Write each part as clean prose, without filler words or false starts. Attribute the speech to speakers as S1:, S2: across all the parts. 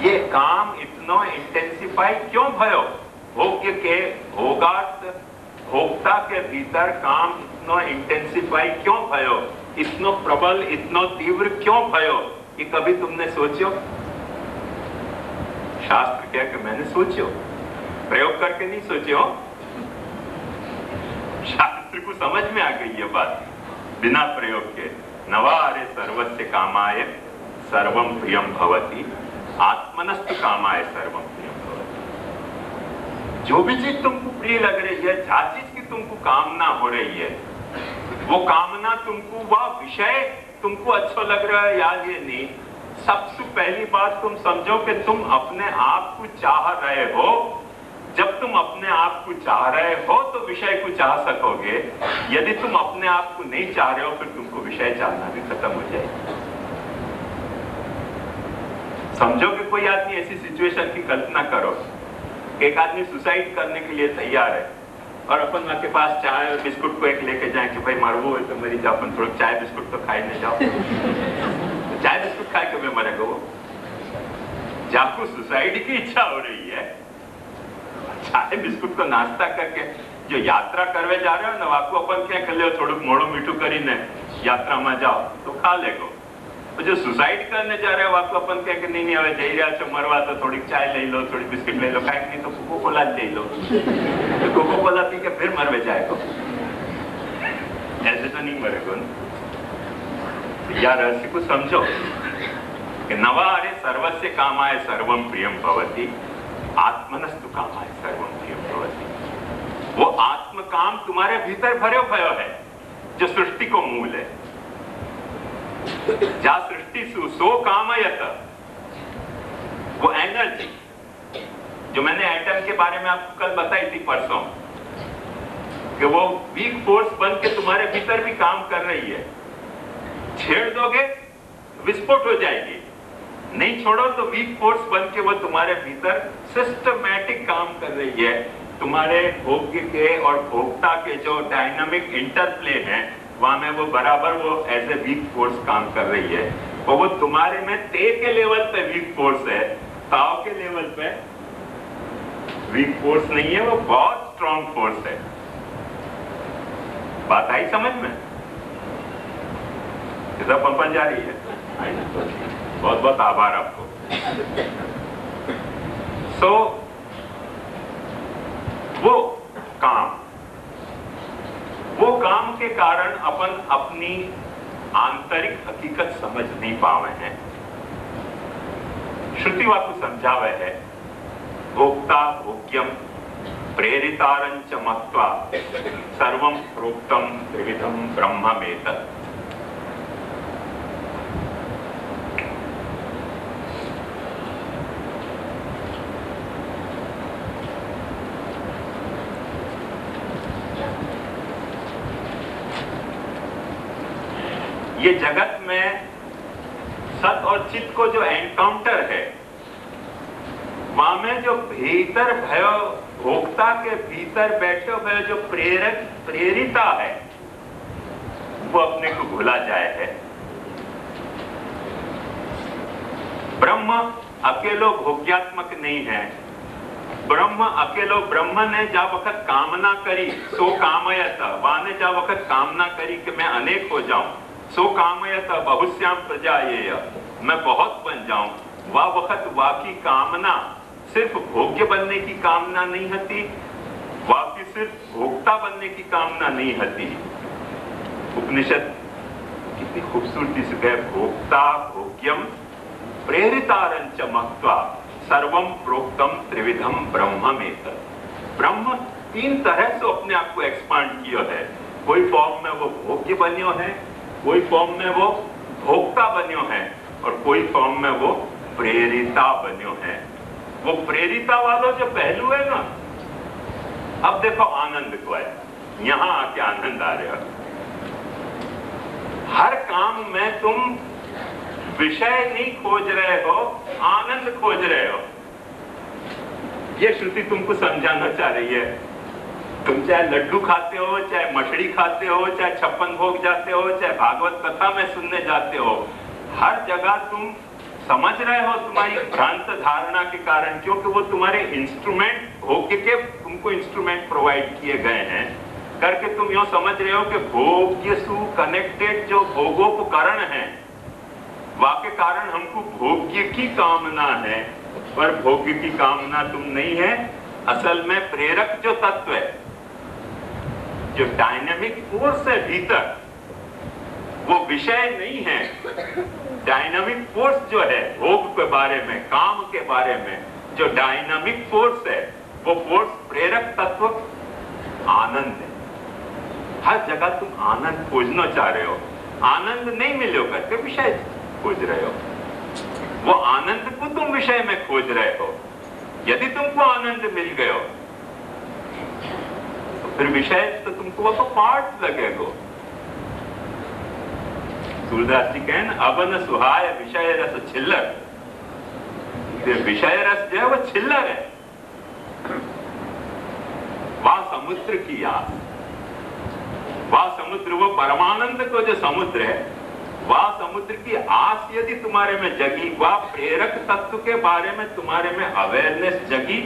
S1: ये काम इतनो इंटेंसिफाई क्यों भयो? भोग्य के भोगार्थ भोक्ता के भीतर काम इतनो इंटेंसिफाई क्यों भयो? इतनो प्रबल, इतनो तीव्र क्यों भयो? ये कभी तुमने सोचो? शास्त्र क्या कि मैंने सोचो, प्रयोग करके नहीं सोचो। शास्त्र को समझ में आ गई ये बात बिना प्रयोग के। नवारे सर्वस्य कामाय सर्वम प्रियम भवति, आत्मनस्तु कामाय सर्वम प्रियम भवति। जो भी चीज तुमको प्रिय लग रही है, जहाँ चीज की तुमको कामना हो रही है, वो कामना तुमको, वह विषय तुमको अच्छा लग रहा है या ये नहीं, सबसे पहली बात तुम समझो कि तुम अपने आप को चाह रहे हो। जब तुम अपने आप को चाह रहे हो तो विषय को चाह सकोगे। यदि तुम अपने आप को नहीं चाह रहे हो, फिर तुमको विषय चाहना भी खत्म हो जाएगा। समझो कि कोई आदमी ऐसी सिचुएशन की कल्पना करो, एक आदमी सुसाइड करने के लिए तैयार है और अपन के पास चाय और बिस्कुट को एक लेके जाए कि भाई मरवो है तो मरी जाओ, अपन थोड़ा चाय बिस्कुट तो खाए नहीं जाओ। तो चाय बिस्कुट खाए के मैं मरेगा वो। जाको सुसाइड की इच्छा हो रही है, चाय बिस्कुट को नाश्ता करके जो यात्रा करवे जा रहे हो ना, वाको अपन क्या कर ले, थोड़ा मोड़ो मीठू करीने यात्रा में जाओ तो खा लेगो। तो जो सुसाइड करने जा रहे हो वाको अपन क्या कि नहीं हवे जई रहा छो मरवा, तो थोड़ी चाय ले लो, थोड़ी बिस्किट ले लो, खाए नहीं तो कोको कोला ले लो, तो कोको कोला पी के फिर मरवे जाएगा। ऐसे तो नहीं मरेगा ना। या रहस्य को समझो कि नवारे सर्वस्य कामाय सर्वम प्रियम भवति, आत्मनस्तु कामाय सर्वम प्रियम भवति। वो आत्म काम तुम्हारे भीतर भरे भयो है, जो सृष्टि को मूल है। जा सृष्टि सो कामयत, वो एनर्जी जो मैंने एटम के बारे में आपको कल बताई थी परसों, कि वो वीक फोर्स बन के तुम्हारे भीतर भी काम कर रही है। छेड़ दोगे विस्फोट हो जाएगी, नहीं छोड़ो तो वीक फोर्स बन के वो तुम्हारे भीतर सिस्टमैटिक काम कर रही है। तुम्हारे भोग्य के और भोक्ता के जो डायनामिक इंटरप्ले है, वहां में वो बराबर वो एज ए वीक फोर्स काम कर रही है। और वो तुम्हारे में ते के लेवल पे वीक फोर्स है, ताव के लेवल पे वीक फोर्स नहीं है, वो बहुत स्ट्रॉन्ग फोर्स है। बात आई समझ में? इधर पंपन जा रही है। बहुत बहुत आभार आपको। वो काम के कारण अपन अपनी आंतरिक हकीकत समझ नहीं पावे हैं। श्रुति वाकु समझावे है, भोक्ता भोग्यम प्रेरितारंच मत्वा सर्वं प्रोक्तम त्रिविधम ब्रह्ममेतत्। ये जगत में सत और चित को जो एनकाउंटर है, वहां में जो भीतर भयो, भोक्ता के भीतर बैठे भयो जो प्रेरिता है, वो अपने को भूला जाए है। ब्रह्म अकेलो भोग्यात्मक नहीं है। ब्रह्म अकेलो, ब्रह्म ने जा वक्त कामना करी सो कामयत, वाने जा वक्त कामना करी कि मैं अनेक हो जाऊं, सो कामयत बहुश्याम प्रजायेय, मैं बहुत बन जाऊं। वह वक्त वाकी कामना सिर्फ भोग्य बनने की कामना नहीं होती, वाकी सिर्फ भोक्ता बनने की कामना नहीं होती। उपनिषद कितनी खूबसूरती से कहे, भोक्ता भोग्यम प्रेरितारंच मत्वा सर्वम प्रोक्तम त्रिविधम ब्रह्ममेतत्। ब्रह्म तीन तरह से अपने आप को एक्सपांड किया है। कोई फॉर्म में वो भोग्य बन्यो है, कोई फॉर्म में वो भोक्ता बन्यो है, और कोई फॉर्म में वो प्रेरिता बन्यो है। वो प्रेरिता वाला जो पहलू है ना, अब देखो आनंद को है, यहां आके आनंद आ रहा है। हर काम में तुम विषय नहीं खोज रहे हो, आनंद खोज रहे हो। ये श्रुति तुमको समझाना चाह रही है। तुम चाहे लड्डू खाते हो, चाहे मछली खाते हो, चाहे 56 भोग जाते हो, चाहे भागवत कथा में सुनने जाते हो, हर जगह तुम समझ रहे हो तुम्हारी भ्रांत धारणा के कारण, क्योंकि वो तुम्हारे इंस्ट्रूमेंट भोग्य के तुमको इंस्ट्रूमेंट प्रोवाइड किए गए हैं करके तुम यो समझ रहे हो कि भोग्य सु कनेक्टेड जो भोगोपकरण है वाके कारण हमको भोग्य की कामना है, पर भोग्य की कामना तुम नहीं है। असल में प्रेरक जो तत्व है, जो डायनेमिक फोर्स है भीतर, वो विषय नहीं है। डायनामिक फोर्स जो है भोग के बारे में, काम के बारे में, जो डायनामिक फोर्स है वो फोर्स प्रेरक तत्व आनंद है। हर जगह तुम आनंद खोजना चाह रहे हो, आनंद नहीं मिले हो करके विषय खोज रहे हो। वो आनंद को तुम विषय में खोज रहे हो। यदि तुमको आनंद मिल गयो तो फिर विषय तो तुमको वो तो पार्ट लगेगा। सूरदास जी कहन अवन सुहाय विषय रस छिल्लर। विषय रस जो है वो छिल्लर है। वह समुद्र की आस, वह समुद्र, वो परमानंद को जो समुद्र है, वह समुद्र की आस यदि तुम्हारे में जगी, वह प्रेरक तत्व के बारे में तुम्हारे में अवेयरनेस जगी,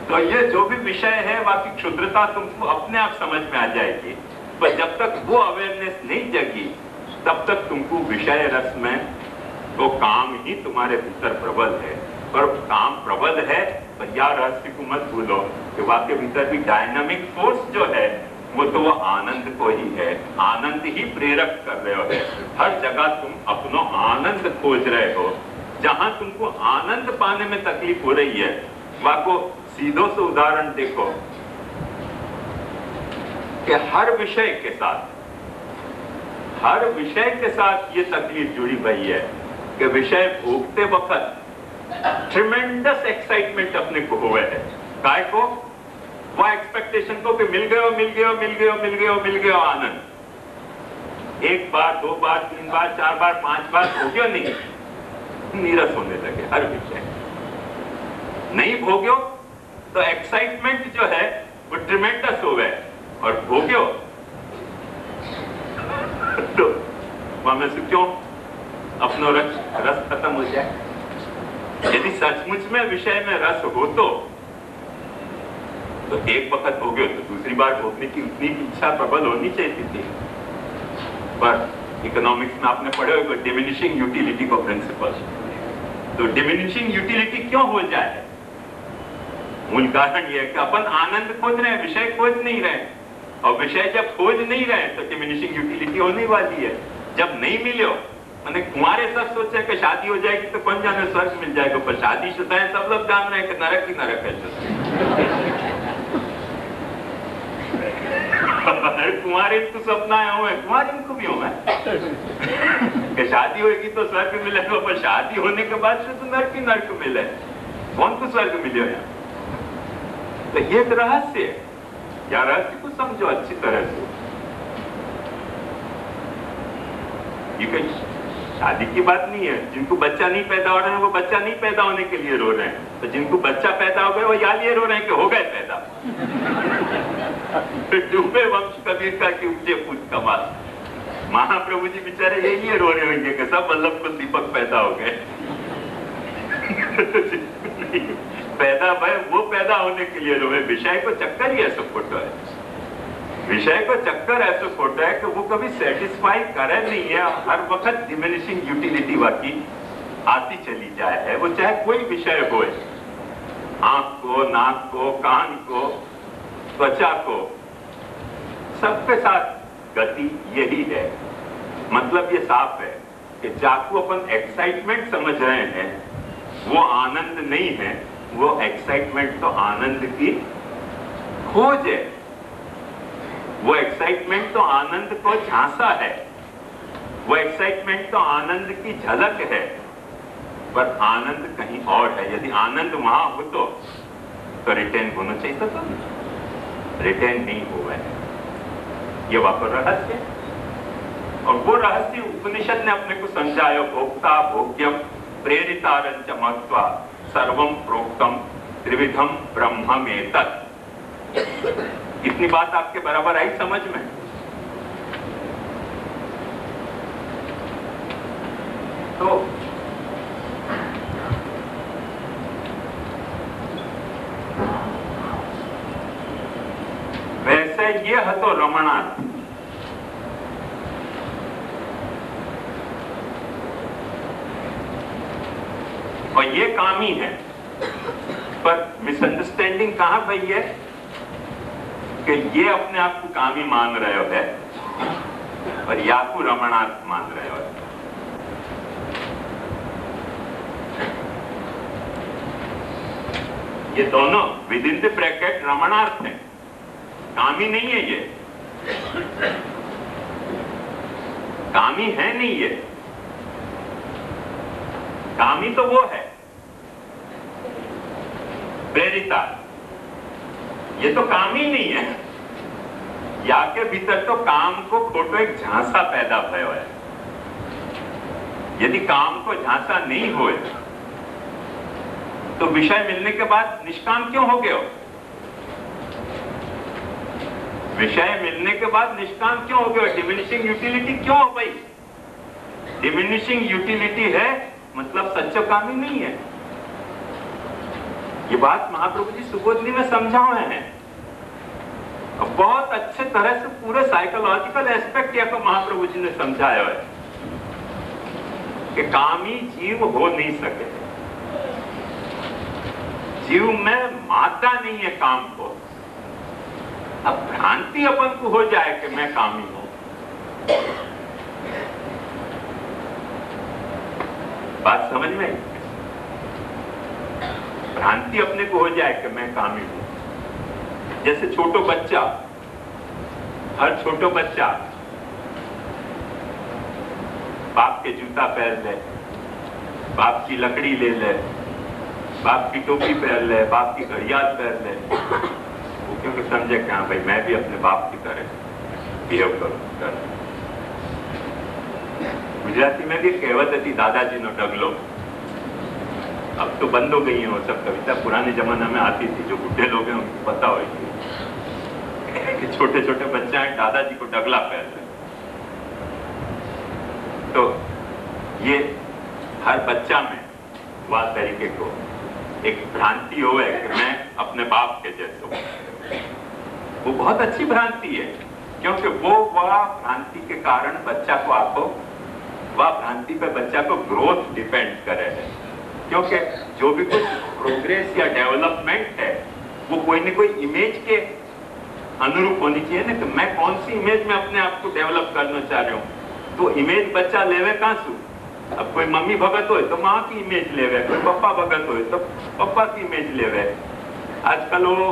S1: तो ये जो भी विषय है वह की क्षुद्रता तुमको अपने आप समझ में आ जाएगी। पर जब तक वो अवेयरनेस नहीं जगी तब तक तुमको विषय रस में वो काम ही तुम्हारे भीतर प्रबल है। पर काम प्रबल है, पर यह रहस्य को मत भूलो कि वाके भीतर भी डायनामिक फोर्स जो है वो तो वो आनंद को ही है। आनंद ही प्रेरक कर रहे हो। हर जगह तुम अपना आनंद खोज रहे हो। जहां तुमको आनंद पाने में तकलीफ हो रही है, वाको सीधो से उदाहरण देखो कि हर विषय के साथ ये तकलीफ जुड़ी हुई है कि विषय भोगते वक्त ट्रिमेंडस एक्साइटमेंट अपने को हुआ है। काय को? वो एक्सपेक्टेशन को कि मिल गयो आनंद। एक बार, दो बार, तीन बार, चार बार, पांच बार भोग्यो नहीं, नीरस होने लगे हर विषय। नहीं भोग्यो तो एक्साइटमेंट जो है वो ट्रिमेंडस हो गए, और भोग्यो तो वहां में से क्यों अपनो रस खत्म हो जाए। यदि सचमुच में विषय में रस हो तो एक वक्त हो गया तो दूसरी बार भोगने की उतनी इच्छा प्रबल होनी चाहिए थी। पर इकोनॉमिक्स में आपने पढ़े हो डिमिनिशिंग यूटिलिटी का प्रिंसिपल। तो डिमिनिशिंग यूटिलिटी क्यों हो जाए? मूल कारण यह है कि अपन आनंद खोज रहे हैं, विषय खोज नहीं रहे। और विषय जब खोज नहीं रहे तो डिमिनिशिंग यूटिलिटी होने वाली है। जब नहीं मिले हो, मैंने कुंवारे सब सोचे कि शादी हो जाएगी तो कौन जाने स्वर्ग मिल जाएगा, पर शादी शुदा है सब लोग जान रहे हैं कि नरक ही नरक है। कुंवारे तो सपना है, कुंवारे को भी हुआ कि शादी होगी तो स्वर्ग मिलेगा, पर शादी होने के बाद से तो नरक ही नरक मिले। कौन को स्वर्ग मिले यहाँ? तो ये एक रहस्य है। क्या रहस्य को समझो अच्छी तरह से। ये कोई शादी की बात नहीं है। जिनको बच्चा नहीं पैदा हो रहे हैं वो बच्चा नहीं पैदा होने के लिए रो रहे हैं, तो जिनको बच्चा पैदा हो गया वो या लिए रो रहे हैं कि हो गए पैदा। डूबे वंश कबीर का कि उपजे पूत कमाल। महाप्रभु जी बेचारे यही रो रहे होंगे कि सब वल्लभ को दीपक पैदा हो गए। पैदा भाई वो पैदा होने के लिए रोए। विषय को चक्कर ही ऐसा फोटो है। विषय को चक्कर ऐसा फोटो है कि वो कभी सेटिस्फाई करे नहीं है। हर वक्त डिमिनिशिंग यूटिलिटी वाकी आती चली जाए है। वो चाहे कोई विषय हो, आंख को, नाक को, कान को, त्वचा को, सबके साथ गति यही है। मतलब ये साफ है कि जाको अपन एक्साइटमेंट समझ रहे हैं वो आनंद नहीं है। वो एक्साइटमेंट तो आनंद की खोज है। वो एक्साइटमेंट तो आनंद को झांसा है। वो एक्साइटमेंट तो आनंद की झलक है। पर आनंद कहीं और है। यदि आनंद वहां हो तो रिटेन होना चाहिए था, तो रिटेन नहीं हुआ है। ये वापर रहस्य है। और वो रहस्य उपनिषद ने अपने को समझाया। भोक्ता भोग्यम प्रेरितारंच महत्वा सर्वम प्रोक्तम त्रिविधम ब्रह्ममेतत्। इतनी बात आपके बराबर आई समझ में? तो હતો રમણાર્થ. और ये कामी है, पर मिसअंडरस्टैंडिंग कहां भई है कि ये अपने आप को कामी मान रहे है और या को रमणार्थ मान रहे हो. ये दोनों विद इन द ब्रैकेट रमणार्थ है, कामी नहीं है. ये कामी है नहीं. ये कामी तो वो है प्रेरिता, ये तो काम ही नहीं है. या के भीतर तो काम को खोटो एक झांसा पैदा भयो है. यदि काम को झांसा नहीं होए तो विषय मिलने के बाद निष्काम क्यों हो गए हो? विषय मिलने के बाद निष्काम क्यों हो गए? डिमिनिशिंग यूटिलिटी क्यों हो भाई? डिमिनिशिंग यूटिलिटी है मतलब सच्चा काम ही नहीं है. ये बात महाप्रभु जी सुबोधनी में समझा हुए हैं. बहुत अच्छे तरह से पूरे साइकोलॉजिकल एस्पेक्ट या को महाप्रभु जी ने समझाया है कि कामी जीव हो नहीं सके. जीव में मादा नहीं है काम को. अब भ्रांति अपन को हो जाए कि मैं कामी हूं, बात समझ में? भ्रांति अपने को हो जाए कि मैं कामी हूं. जैसे छोटो बच्चा, हर छोटो बच्चा बाप के जूता पहन ले, बाप की लकड़ी ले ले, बाप की टोपी पहन ले, बाप की घड़ियाल पहन ले. वो क्योंकि समझे कि हाँ भाई मैं भी अपने बाप की तरह बिहेव करूं. गुजराती में भी कहावत थी, दादाजी नो डगलो. अब तो बंद हो गई है वो सब कविता. पुराने जमाना में आती थी. जो बुढ़े लोग हैं उनको पता होगी कि छोटे छोटे बच्चे हैं दादाजी को डगला पहनते. तो ये हर बच्चा में वह तरीके को एक भ्रांति हो है कि मैं अपने बाप के जैसे हूं. वो बहुत अच्छी भ्रांति है क्योंकि वो वह भ्रांति के कारण बच्चा को आपको वह भ्रांति पे बच्चा को ग्रोथ डिपेंड करे है. क्योंकि जो भी कुछ प्रोग्रेस या डेवलपमेंट है वो कोई न कोई इमेज के अनुरूप होनी चाहिए ना. कि मैं कौन सी इमेज में अपने आप को डेवलप करना चाह रहा हूँ. तो इमेज बच्चा लेवे कहां से? अब कोई मम्मी भगत हो तो माँ की इमेज लेवे, कोई पप्पा भगत हो तो पप्पा की इमेज लेवे. आजकल वो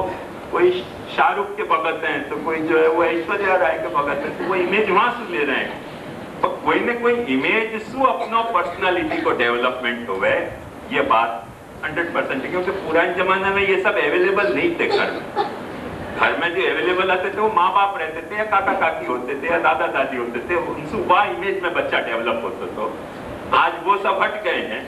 S1: कोई शाहरुख के भगत हैं तो कोई जो है वो ऐश्वर्या राय के भगत है, तो वो इमेज वहां से ले रहे हैं. तो कोई न कोई इमेज शू अपना पर्सनालिटी को डेवलपमेंट हुए. ये बात 100% है क्योंकि पुराने जमाने में ये सब अवेलेबल नहीं थे. घर में जो अवेलेबल आते थे वो माँ बाप रहते थे या काका काकी होते थे या दादा दादी होते थे. उनसे वह इमेज में बच्चा डेवलप होता. तो आज वो सब हट गए हैं.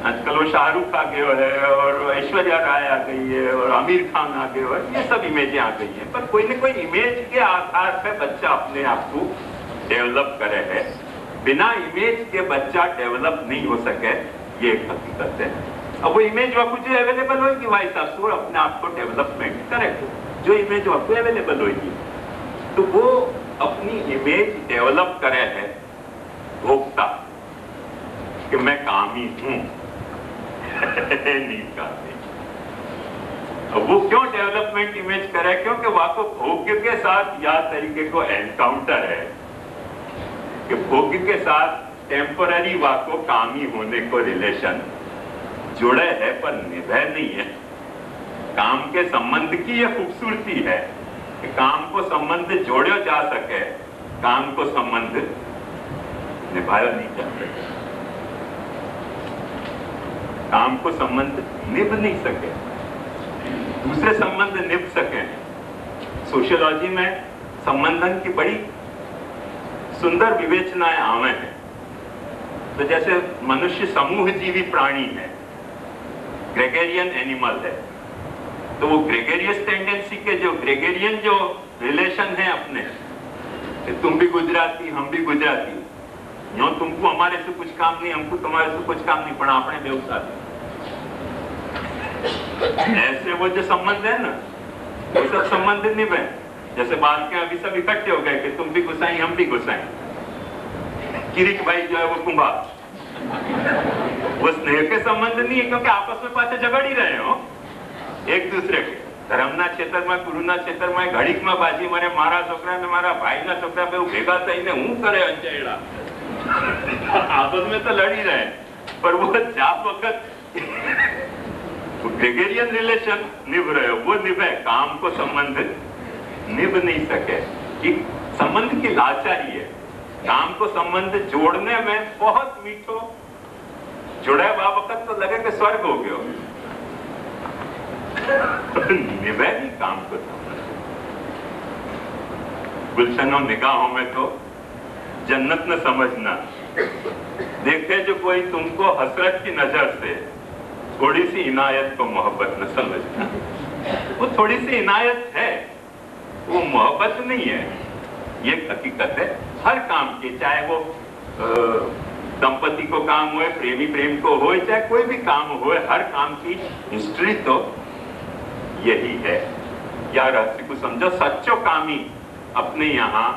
S1: आजकल वो शाहरुख आ गए है और ऐश्वर्या राय आ गई है और आमिर खान आ गए है. ये सब इमेजें आ गई हैं. पर कोई न कोई इमेज के आधार पर बच्चा अपने आप को डेवलप करे है. बिना इमेज के बच्चा डेवलप नहीं हो सके, ये एक हकीकत है. अब वो इमेज वह कुछ अवेलेबल होगी भाई साहब तो अपने आप को डेवलपमेंट करे. जो इमेज आपको अवेलेबल होगी तो वो अपनी इमेज डेवलप करे है भोक्ता कि मैं कामी हूं. नहीं कामी. अब वो क्यों डेवलपमेंट इमेज करे? क्योंकि वह को भोग्य के साथ या तरीके को एनकाउंटर है कि भोग्य के साथ टेम्पररी वाको कामी होने को रिलेशन जुड़े है पर निभे नहीं है. काम के संबंध की यह खूबसूरती है कि काम को संबंध जोड़ो जा सके, काम को संबंध निभाया नहीं जा सके. काम को संबंध निभ नहीं सके, दूसरे संबंध निभ सके. सोशियोलॉजी में संबंधन की बड़ी सुंदर विवेचनाएं आवे हैं. तो जैसे मनुष्य समूह जीवी प्राणी है, ग्रेगेरियन एनिमल है. तो वो ग्रेगेरियस टेंडेंसी के जो ग्रेगेरियन जो रिलेशन है अपने, तुम भी गुजराती हम भी गुजराती, यो तुमको हमारे से कुछ काम नहीं, हमको तुम्हारे से कुछ काम नहीं, पण आपने बेवसाथ. ऐसे वो जो संबंध है ना वो सब संबंध निभे. जैसे बाल के अभी सब इकट्ठे हो गए कि तुम भी गुस्साई हम भी गुस्साई। किरिक भाई जो है वो कुंभार, वो स्नेह के संबंध नहीं है, क्योंकि आपस में पाछे झगड़ ही रहे हो एक दूसरे के। धर्मना क्षेत्र में, गुरुना क्षेत्र में घड़ीक में बाजी मारे, मारा छोकरा ने मारा भाई ना छोकरा पे भेगा थईने हूं करे अंचेड़ा। आपस में तो लड़ी रहे, पर वो जाप वक्त ग्रेगेरियन रिलेशन निभ रहे हो, वो निभे, काम को संबंध निभ नहीं सके। कि संबंध की लाचारी है। काम को संबंध जोड़ने में बहुत मीठो जुड़े हुआ वक्त तो लगे कि स्वर्ग हो गयो, निभे नहीं काम को संबंध। गुलशनों निगाहों में तो जन्नत न समझना, देखे जो कोई तुमको हसरत की नजर से, थोड़ी सी इनायत को मोहब्बत न समझना। वो थोड़ी सी इनायत है, वो मोहब्बत नहीं है, ये हकीकत है। हर काम की, चाहे वो दंपति को काम हो, प्रेमी प्रेम को हो, चाहे कोई भी काम हो, हर काम की हिस्ट्री तो यही है। या रहस्य को समझो, सच्चो कामी अपने यहाँ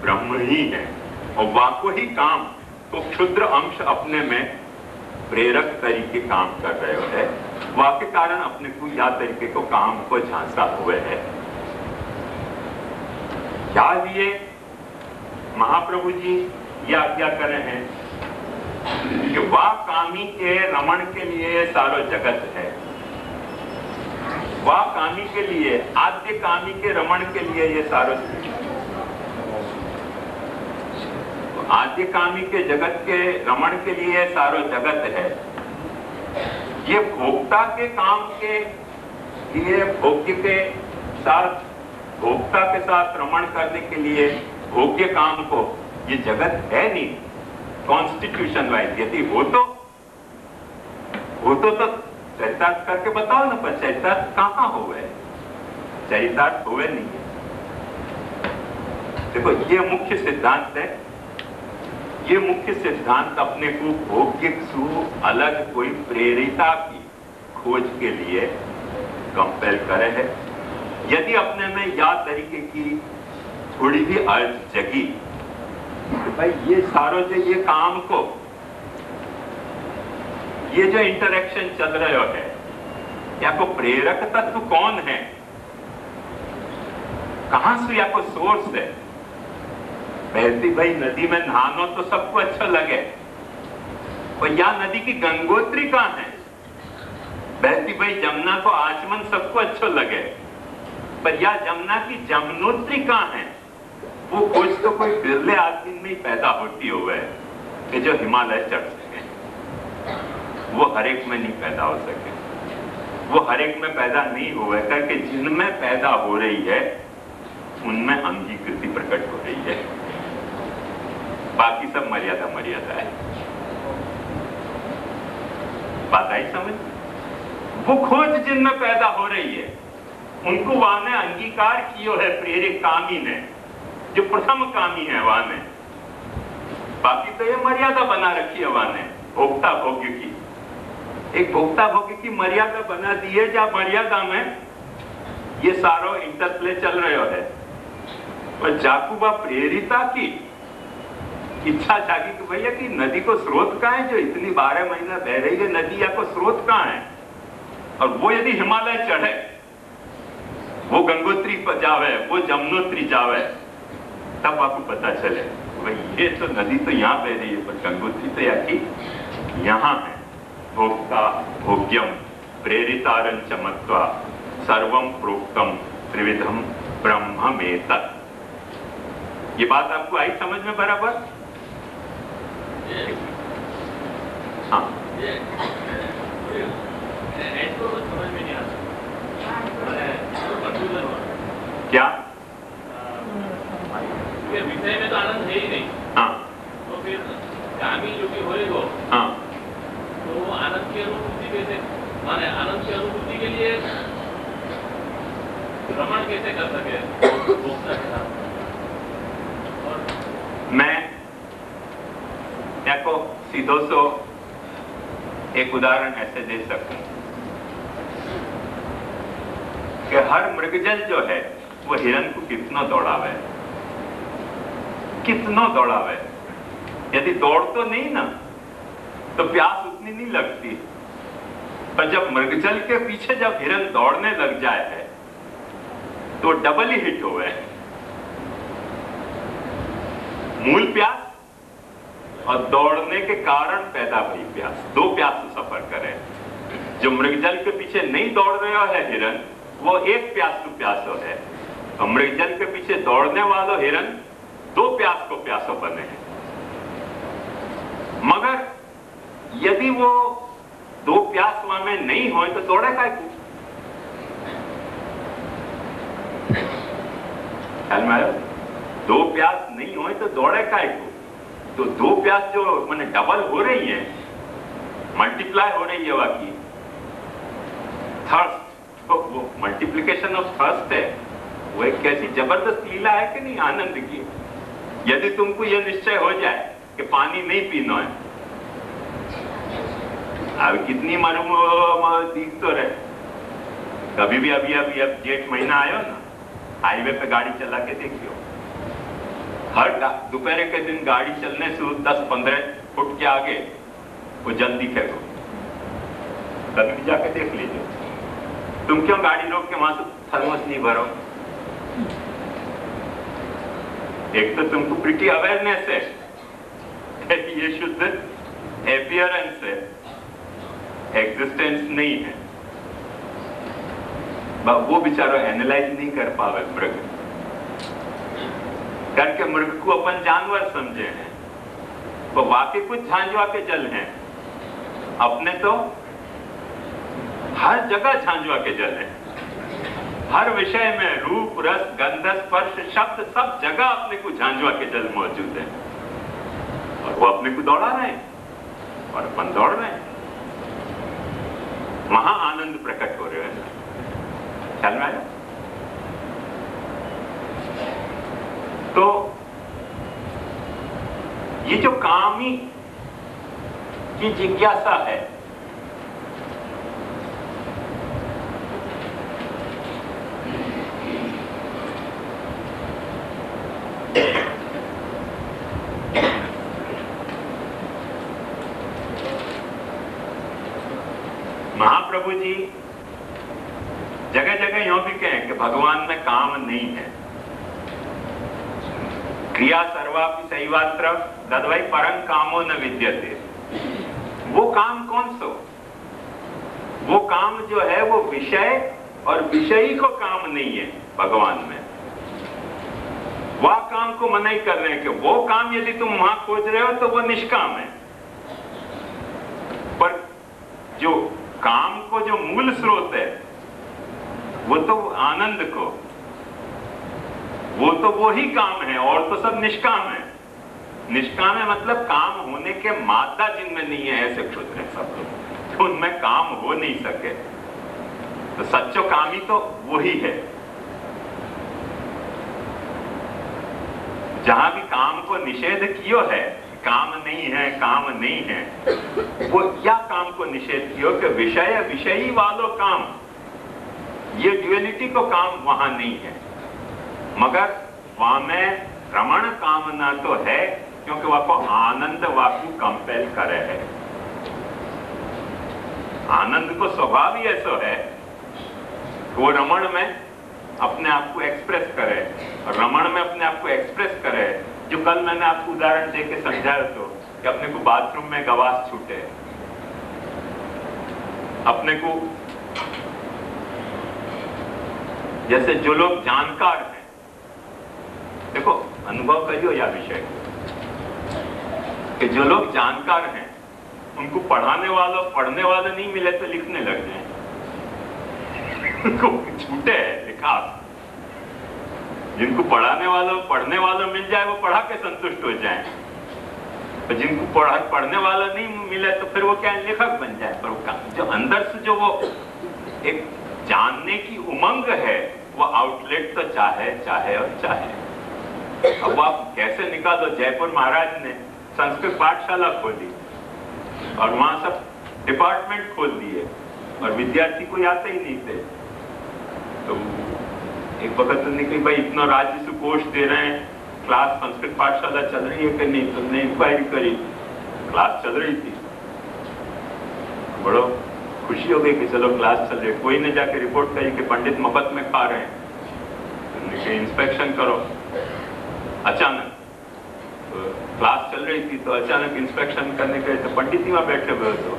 S1: ब्रह्म ही है, और वाको ही काम तो क्षुद्र अंश अपने में प्रेरक तरीके काम कर रहे है। वाके कारण अपने को या तरीके को काम को झांसा हुए है। क्या लिए महाप्रभु जी ये आज्ञा कर रहे हैं कि वाह कामी के रमण के लिए सारो जगत है। वाह कामी के लिए, आद्य कामी के रमण के लिए ये सारो, आद्य कामी के जगत के रमण के लिए सारो जगत है। ये भोक्ता के काम के लिए, भोग्य के साथ, भोक्ता के साथ रमण करने के लिए भोग्य काम को ये जगत है नहीं कॉन्स्टिट्यूशन वाइज। यदि हो तो चरितार्थ करके बताओ ना, पर चरितार्थ कहाँ हुए, चरितार्थ हुए नहीं है। देखो ये मुख्य सिद्धांत है। ये मुख्य सिद्धांत अपने को भोग्य सु अलग कोई प्रेरिता की खोज के लिए कंपेल करे है। यदि अपने में या तरीके की थोड़ी भी अर्ज जगी, तो भाई ये सारो जो ये काम को, ये जो इंटरेक्शन चल रहे है, या को प्रेरक तत्व कौन है, कहां से या को सोर्स है। बहती भाई नदी में नहानो तो सबको अच्छा लगे, पर या नदी की गंगोत्री कहां है। बहती भाई जमुना को आचमन सबको अच्छा लगे, पर या जमुना की जमुनोत्री कहां है। वो खोज तो कोई बिरले आदमी में ही पैदा होती हुए कि जो हिमालय चढ़ सके, वो हर एक में नहीं पैदा हो सके। वो हर एक में पैदा नहीं हुए करके जिनमें पैदा हो रही है उनमें अंगीकृति प्रकट हो रही है। बाकी सब मर्यादा मर्यादा है। बात आई समझ। वो खोज जिनमें पैदा हो रही है उनको वहां ने अंगीकार किया है प्रेरक कामी ने, जो प्रथम कामी है वहां ने। बाकी तो ये मर्यादा बना रखी है वहां ने भोक्ता भोग्य की। एक भोक्ता भोग्य की मर्यादा बना दी है, जहां मर्यादा में ये सारो इंटरप्ले चल रहे है। पर जाकुबा प्रेरिता की इच्छा जागी कि भैया कि नदी को स्रोत कहां है, जो इतनी 12 महीना बह रही है नदी, या को स्रोत कहां है। और वो यदि हिमालय चढ़े, वो गंगोत्री पर जावे, वो जमुनोत्री जावे, तब आपको पता चले भाई ये तो नदी तो यहाँ बह रही है, पर गंगोत्री तो यहाँ है। भोक्ता भोग्यम प्रेरितारं च मत्वा सर्वं प्रोक्तम त्रिविधम ब्रह्ममेतत्। ये बात आपको आई समझ में बराबर? हाँ, समझ में नहीं आता क्या विषय में तो आनंद है ही नहीं। हाँ, तो फिर कामी जो कि होएगो, हाँ, तो वो आनंद की अनुभूति कैसे, माने आनंद की अनुभूति के लिए भ्रमण कैसे कर सके भोक्ता के साथ। मैं को सीधो सो एक उदाहरण ऐसे दे सकूं कि हर मृगजल जो है वो हिरन को कितना दौड़ावे, कितना दौड़ावे। यदि दौड़ तो नहीं ना तो प्यास उतनी नहीं लगती, पर जब मृगजल के पीछे जब हिरन दौड़ने लग जाए है तो डबल ही हिट हुए। मूल प्यास और दौड़ने के कारण पैदा हुई प्यास, दो प्यास से सफर करें। जो मृगजल के पीछे नहीं दौड़ रहा है हिरन, वो एक प्यास को प्यासो है, और मृगजल के पीछे दौड़ने वाला हिरन दो प्यास को प्यासो बने हैं। मगर यदि वो दो प्यास वहां में नहीं हो तो दौड़े काय को? ख्याल में आया? दो प्यास नहीं हो तो दौड़े काय को? तो दो प्यास जो मैंने डबल हो रही है, मल्टीप्लाई हो रही है वाकई, थर्स्ट, तो वो मल्टीप्लिकेशन ऑफ थर्स्ट है। वो एक कैसी जबरदस्त लीला है कि नहीं आनंद की। यदि तुमको यह निश्चय हो जाए कि पानी नहीं पीना है, अब कितनी मालूम दिख तो रहे, कभी भी अभी अब जेठ महीना आयो ना, हाईवे पे गाड़ी चला के देखियो, हर दोपहर के दिन गाड़ी चलने से 10-15 फुट के आगे वो जल दिखेगा। कभी भी जाके देख लीजिए। तुम क्यों गाड़ी रोक के वहां से थर्मस नहीं भरो? एक तो तुमको प्रीटी अवेयरनेस है, ये शुद्ध एपियरेंस है, एग्जिस्टेंस नहीं है। वो बेचारा एनालाइज नहीं कर पावे मृग, करके मृग को अपन जानवर समझे हैं, वो वाकई कुछ झांझवा के जल हैं। अपने तो हर जगह झांझवा के जल हैं, हर विषय में रूप रस गंध स्पर्श शब्द सब जगह अपने को झांझवा के जल मौजूद है, और वो अपने को दौड़ा रहे हैं और अपन दौड़ रहे हैं। महा आनंद प्रकट हो रहे हैं। ख्याल में आया? तो ये जो कामी की जिज्ञासा है, महाप्रभु जी जगह जगह यूं भी कहें कि भगवान में काम नहीं है। क्रिया सर्वापि सैवात्र तद्वै परं कामो न विद्यते। वो काम कौन सो? वो काम जो है वो विषय और विषयी को काम नहीं है भगवान में। वह काम को मना ही कर रहे हैं कि वो काम यदि तुम वहां खोज रहे हो तो वो निष्काम है, पर जो काम को जो मूल स्रोत है वो तो आनंद को, वो तो वो ही काम है, और तो सब निष्काम है। निष्काम है मतलब काम होने के मादा जिनमें नहीं है, ऐसे क्षुद्र है सब लोग, तो उनमें काम हो नहीं सके। तो सच्चो कामी तो वही है। जहां भी काम को निषेध कियो है, काम नहीं है, काम नहीं है, वो क्या काम को निषेध कियो कि विषय विषयी वालों काम, ये ड्युअलिटी को काम वहां नहीं है। मगर वहां में रमण कामना तो है, क्योंकि वह को आनंद वाकु कंपेल करे है। आनंद को स्वभाव ही ऐसा है कि वो रमण में अपने आप को एक्सप्रेस करे, और रमण में अपने आप को एक्सप्रेस करे। जो कल मैंने आपको उदाहरण दे के समझाया तो कि अपने को बाथरूम में गवास छूटे, अपने को जैसे जो लोग जानकार हैं, देखो अनुभव करियो या विषय कि जो लोग जानकार हैं उनको पढ़ने वाला नहीं मिले तो लिखने लग जाए, उनको छूटे है लिखा। जिनको पढ़ने वाला मिल जाए वो पढ़ा के संतुष्ट हो जाए, तो जिनको पढ़ने वाला नहीं मिले तो फिर वो क्या लेखक बन जाए। पर वो जो अंदर से जो वो एक जानने की उमंग है, वो आउटलेट तो चाहे और चाहे। अब आप कैसे निकालो? जयपुर महाराज ने संस्कृत पाठशाला खोली और वहां सब डिपार्टमेंट खोल दिए और विद्यार्थी कोई आते ही नहीं थे। तो एक वक्त निकली भाई इतना राजस्व कोष दे रहे हैं, क्लास संस्कृत पाठशाला चल रही है कि नहीं, तुमने इंक्वायरी करी, क्लास चल रही थी, बड़ो खुशी हो गई कि चलो क्लास चल रही है। कोई ने जाके रिपोर्ट करी कि पंडित मफत में खा रहे हैं, तुमने इंस्पेक्शन करो। अचानक तो क्लास चल रही थी तो अचानक इंस्पेक्शन करने गए तो पंडित ही वहां बैठे हुए तो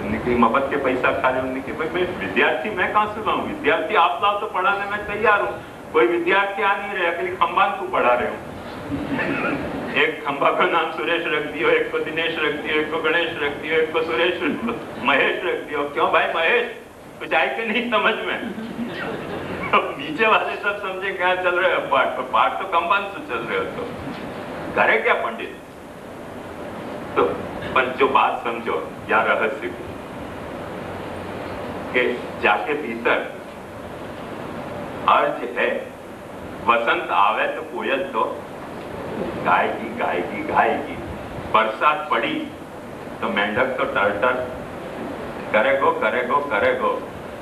S1: निकली मफत के पैसा खा रहे होने के। भाई मैं विद्यार्थी, मैं कहां से लाऊं विद्यार्थी, आप लाओ तो पढ़ाने में तैयार हूं। कोई विद्यार्थी आ नहीं रहे, अकेले खंबान को पढ़ा रहे हो। एक खंबा का नाम सुरेश रख दियो, एक को दिनेश रख दियो, एक को गणेश रख दियो, एक को सुरेश महेश रख दियो। क्यों भाई महेश, कुछ आए के नहीं समझ में? नीचे वाले सब समझे क्या चल रहे हो पाठ, तो पाठ तो खंबान से चल रहे हो, तो करे क्या पंडित? तो पर जो बात समझो या रहस्य के जाके भीतर अर्ज है, वसंत आवे तो कोयल तो गाएगी गाएगी गाएगी, बरसात पड़ी तो मेंढक तो टर करेगो करेगो करेगो।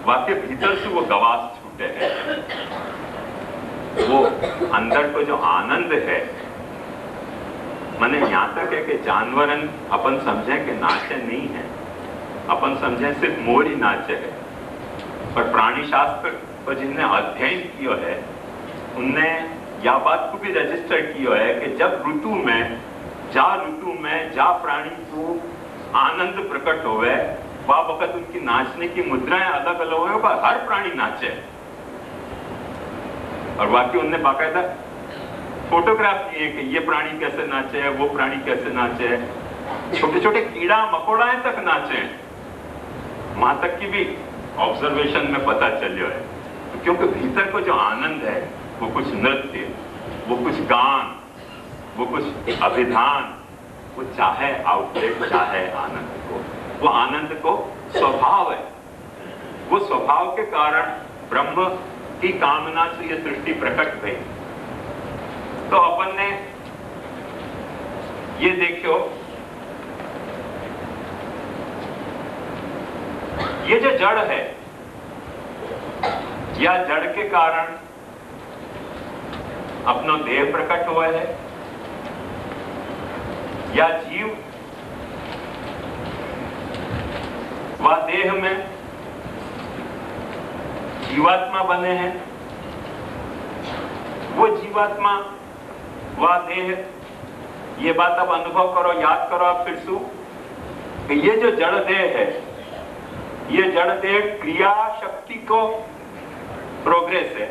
S1: वाकई भीतर से वो गवास छूटे हैं, वो अंदर को जो आनंद है। मैंने यहां तक है कि जानवरन अपन समझे कि नाचे नहीं है, अपन समझे सिर्फ मोर ही नाचे है, पर प्राणी शास्त्र को जिनने अध्ययन किया है उनने यह बात को भी रजिस्टर किया है कि जब ऋतु में जा प्राणी को आनंद प्रकट होवे, वह वक्त उनकी नाचने की मुद्राएं अलग अलग हो, पर हर प्राणी नाचे। और वाकई उनने बाकायदा फोटोग्राफ किए कि ये प्राणी कैसे नाचे है, वो प्राणी कैसे नाचे है, छोटे छोटे कीड़ा मकोड़ाएं तक नाचे हैं, वहां तक की भी ऑब्जर्वेशन में पता चलियो है। तो क्योंकि भीतर को जो आनंद है वो कुछ नृत्य, वो कुछ गान, वो कुछ अभिधान, वो चाहे आउटलेट चाहे आनंद को, वो आनंद को स्वभाव है। वो स्वभाव के कारण ब्रह्म की कामना से ये सृष्टि प्रकट हुई। तो अपन ने ये देखो, ये जो जड़ है, या जड़ के कारण अपना देह प्रकट हुआ है, या जीव व देह में जीवात्मा बने हैं। वो जीवात्मा व देह, ये बात अब अनुभव करो, याद करो आप फिर से कि ये जो जड़ देह है, ये जड़ देह क्रिया शक्ति को प्रोग्रेस है,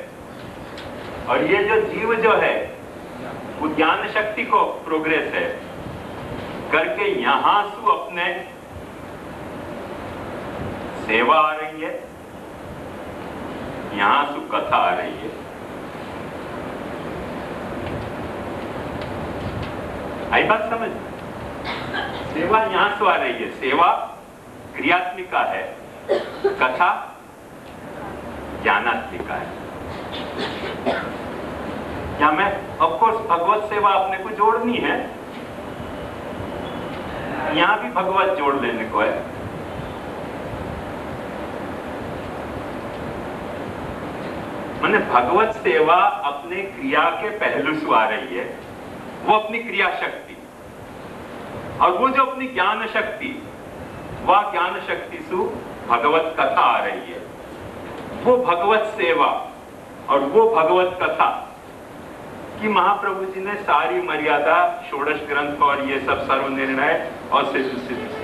S1: और ये जो जीव जो है वो ज्ञान शक्ति को प्रोग्रेस है करके यहां से अपने सेवा आ रही है, यहां से कथा आ रही है। आई बात समझ? सेवा यहां से आ रही है, सेवा क्रियात्मिका है, कथा ज्ञानात्मिका है। या मैं ऑफकोर्स भगवत सेवा अपने को जोड़नी है, यहां भी भगवत जोड़ लेने को है। मैंने भगवत सेवा अपने क्रिया के पहलू से आ रही है, वो अपनी क्रिया शक्ति, और वो जो अपनी ज्ञान शक्ति, वह ज्ञान शक्ति से भगवत कथा आ रही है। वो भगवत सेवा और वो भगवत कथा कि महाप्रभु जी ने सारी मर्यादा षोडश ग्रंथ और ये सब सर्वनिर्णय और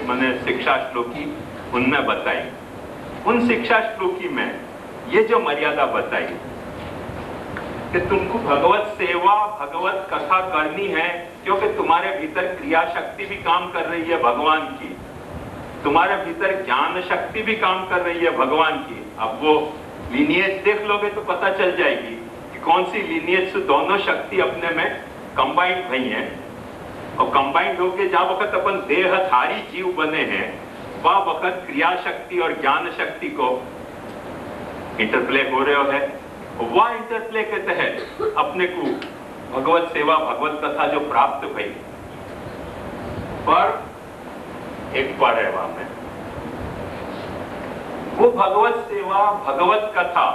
S1: मैंने शिक्षा श्लोकी उनमें बताई। उन शिक्षा श्लोकी में ये जो मर्यादा बताई कि तुमको भगवत सेवा भगवत कथा करनी है, क्योंकि तुम्हारे भीतर क्रिया शक्ति भी काम कर रही है भगवान की, तुम्हारे भीतर ज्ञान शक्ति भी काम कर रही है भगवान की। अब वो लीनियज देख लोगे तो पता चल जाएगी कि कौन सी लीनियज से दोनों शक्ति अपने में कंबाइंड हुई हैं, और कंबाइंड होके जहां वक्त अपन देहधारी जीव बने हैं, वह वक्त क्रिया शक्ति और ज्ञान शक्ति को इंटरप्ले हो रहे है। वह इंटरप्ले के तहत अपने को भगवत सेवा भगवत कथा जो प्राप्त हुई, पर एक बार है वहां में वो भगवत सेवा भगवत कथा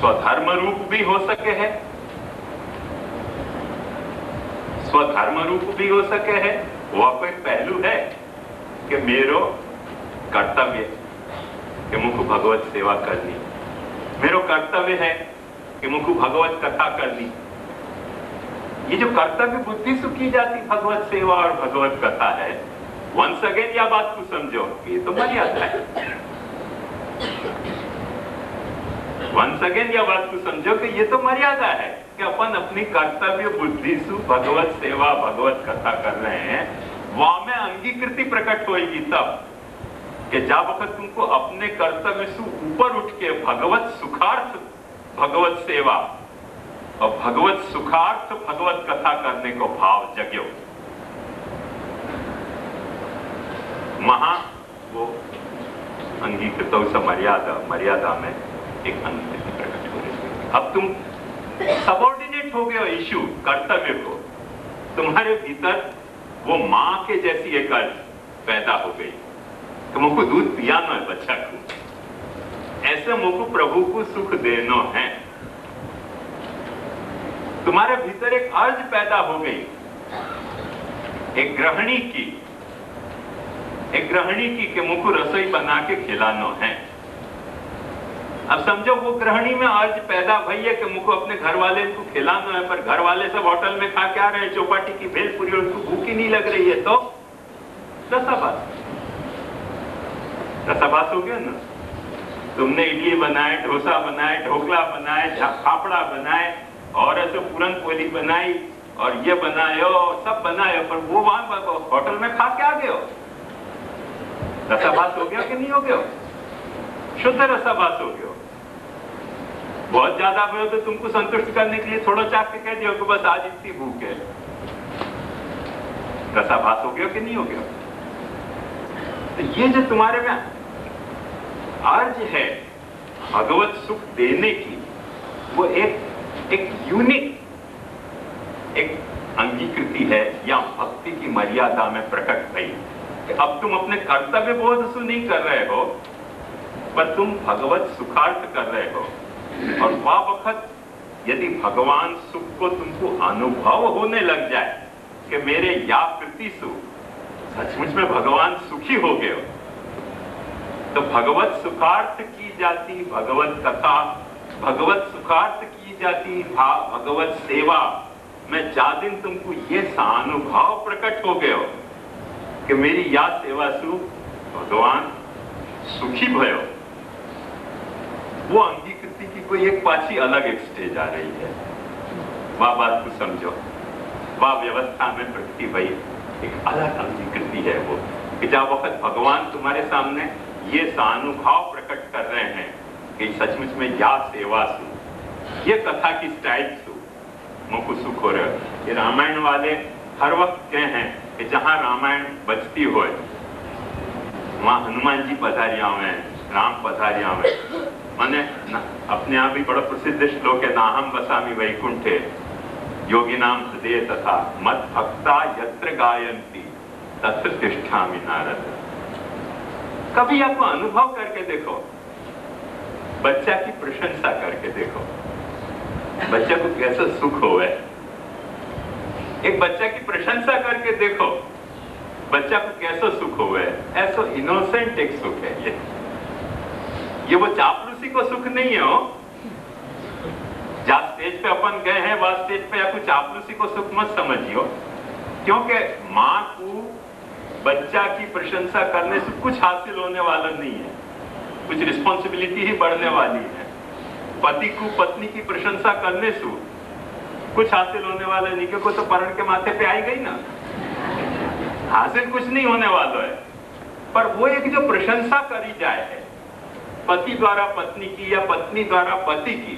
S1: स्वधर्म रूप भी हो सके है, स्वधर्म रूप भी हो सके है। वह कोई पहलू है कि मेरो कर्तव्य कि मुझको भगवत सेवा करनी, मेरो कर्तव्य है कि मुझको भगवत कथा करनी। ये जो कर्तव्य बुद्धि से की जाती भगवत सेवा और भगवत कथा है, वंस अगेन या बात को समझो, ये तो मर्यादा है। वंस अगेन या बात को समझो कि ये तो मर्यादा है कि अपन अपनी कर्तव्य बुद्धि से भगवत सेवा भगवत कथा कर रहे हैं। वहां में अंगीकृति प्रकट होगी तब कि जब वक्त तुमको अपने कर्तव्य से ऊपर उठ के भगवत सुखार्थ भगवत सेवा और भगवत सुखार्थ भगवत कथा करने को भाव जग्यो, महा वो अंगीकृत मर्यादा में एक अंगीकृति प्रकट हो रही है। अब तुम सबऑर्डिनेट हो गए हो इश्यू कर्तव्य को, तुम्हारे भीतर वो मां के जैसी एक अर्थ पैदा हो गई कि मुझको दूध पियानो है बच्चा को, ऐसे मुझको प्रभु को सुख देनो है। तुम्हारे भीतर एक अर्ज पैदा हो गई एक गृहिणी की कि मुझको रसोई बना के खिलानो है। अब समझो वो गृहिणी में अर्ज पैदा भई है कि मुझको अपने घर वाले को खिलाना है, पर घर वाले सब होटल में खा के आ रहे हैं चौपाटी की भेलपुरी, उनको भूख ही नहीं लग रही है, तो रसाभास हो गया ना। तुमने इडली बनाए, डोसा बनाए, ढोकला बनाए, फाफड़ा बनाए और ऐसे पूरन पोली बनाई और ये बनाए सब बनाए, पर वो वहां होटल में खा के आ गए हो। रसाभास हो गया कि नहीं हो गया? शुद्ध रसाभास हो गया। बहुत ज्यादा हो तो तुमको संतुष्ट करने के लिए थोड़ा चाक के कह दियो कि बस आज इतनी भूख है। रसाभास हो गया कि नहीं हो गया? तो ये जो तुम्हारे में अर्ज है भगवत सुख देने की, वो एक यूनिक एक अंगीकृति है या भक्ति की मर्यादा में प्रकट भई कि अब तुम अपने कर्तव्य बोध से नहीं कर रहे हो, पर तुम भगवत सुखार्थ कर रहे हो। और वह वक्त यदि भगवान सुख को तुमको अनुभव होने लग जाए कि मेरे या कृति से सचमुच में भगवान सुखी हो गए हो, तो भगवत सुखार्थ की जाती भगवत कथा, भगवत सुखार्थ की जाती भगवत सेवा में जा दिन तुमको ये सानुभाव प्रकट हो गए हो कि मेरी या सेवा सु भगवान सुखी भयो, वो अंगीकृति की कोई एक पाछी अलग एक स्टेज आ रही है। वह बात को समझो, वह व्यवस्था में प्रगति भई एक अलग अंगीकृति है वो कि जब वक्त भगवान तुम्हारे सामने ये सानुभाव प्रकट कर रहे हैं कि सचमुच में या सेवा सु ये कथा की स्टाइल सु मुझको सुख हो रहा है। ये रामायण वाले हर वक्त कहे हैं कि जहां रामायण बजती हो वहां हनुमान जी पधारिया हुए हैं, राम पधारिया हुए, माने अपने आप ही बड़ा प्रसिद्ध श्लोक है, नाहम बसामि वैकुंठे योगी नाम हृदय तथा मत भक्ता यत्र गायन्ति तत्र तिष्ठामि नारद। कभी आपको अनुभव करके देखो, बच्चा की प्रशंसा करके देखो, बच्चा को कैसा सुख होवे। एक बच्चा की प्रशंसा करके देखो, बच्चा को कैसा सुख होवे। ऐसा इनोसेंट एक सुख है ये वो चापलूसी को सुख नहीं है हो। जहां स्टेज पे अपन गए हैं वह स्टेज पे आपको चापलूसी को सुख मत समझियो, क्योंकि मां को बच्चा की प्रशंसा करने से कुछ हासिल होने वाला नहीं है, कुछ रिस्पॉन्सिबिलिटी ही बढ़ने वाली है। पति को पत्नी की प्रशंसा करने से कुछ हासिल होने वाला नहीं, क्योंकि तो परण के माथे पे आई गई ना, हासिल कुछ नहीं होने वाला है। पर वो एक जो प्रशंसा करी जाए है पति द्वारा पत्नी की या पत्नी द्वारा पति की,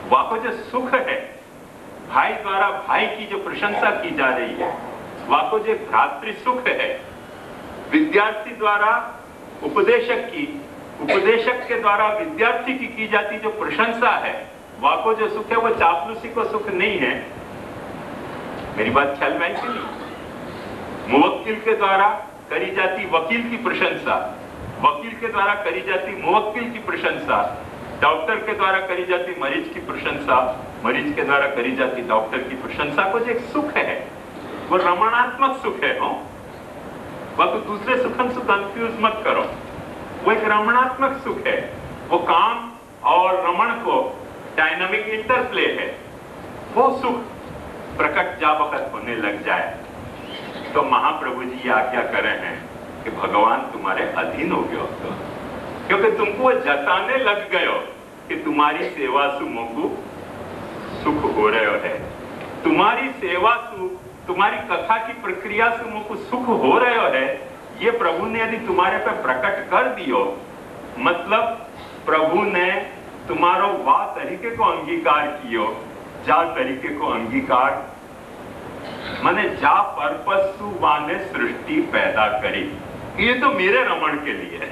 S1: वहां जो सुख है, भाई द्वारा भाई की जो प्रशंसा की जा रही है, वहां जो भ्रातृ सुख है, विद्यार्थी द्वारा उपदेशक की, उपदेशक के द्वारा विद्यार्थी की जाती जो प्रशंसा है, वहां जो सुख है वो चापलूसी को सुख नहीं है। मेरी बात ख्याल में आई कि नहीं? मुवक्किल के द्वारा करी जाती वकील की प्रशंसा, वकील के द्वारा करी जाती मुवक्किल की प्रशंसा, डॉक्टर के द्वारा करी जाती मरीज की प्रशंसा, मरीज के द्वारा करी जाती डॉक्टर की प्रशंसा को जो एक सुख है, वो रमणात्मक सुख है। वह तो दूसरे सुखन से कंफ्यूज मत करो, वो एक रमणात्मक सुख है। वो काम और रमण को डायनामिक इंटरप्ले है। वो सुख प्रकट जा वक्त होने लग जाए तो महाप्रभु जी आज्ञा कर रहे हैं कि भगवान तुम्हारे अधीन हो गयो, क्योंकि तुमको जताने लग गयो कि तुम्हारी सेवा सु मोकु सुख हो रहे है, तुम्हारी सेवा सु, तुम्हारी कथा की प्रक्रिया से मोकु सुख हो रहे है। ये प्रभु ने यदि तुम्हारे पे प्रकट कर दियो, मतलब प्रभु ने तुम्हारो वा तरीके को अंगीकार कियो, जा तरीके को अंगीकार माने जा पर्पस सु वाने सृष्टि पैदा करी। ये तो मेरे रमण के लिए है।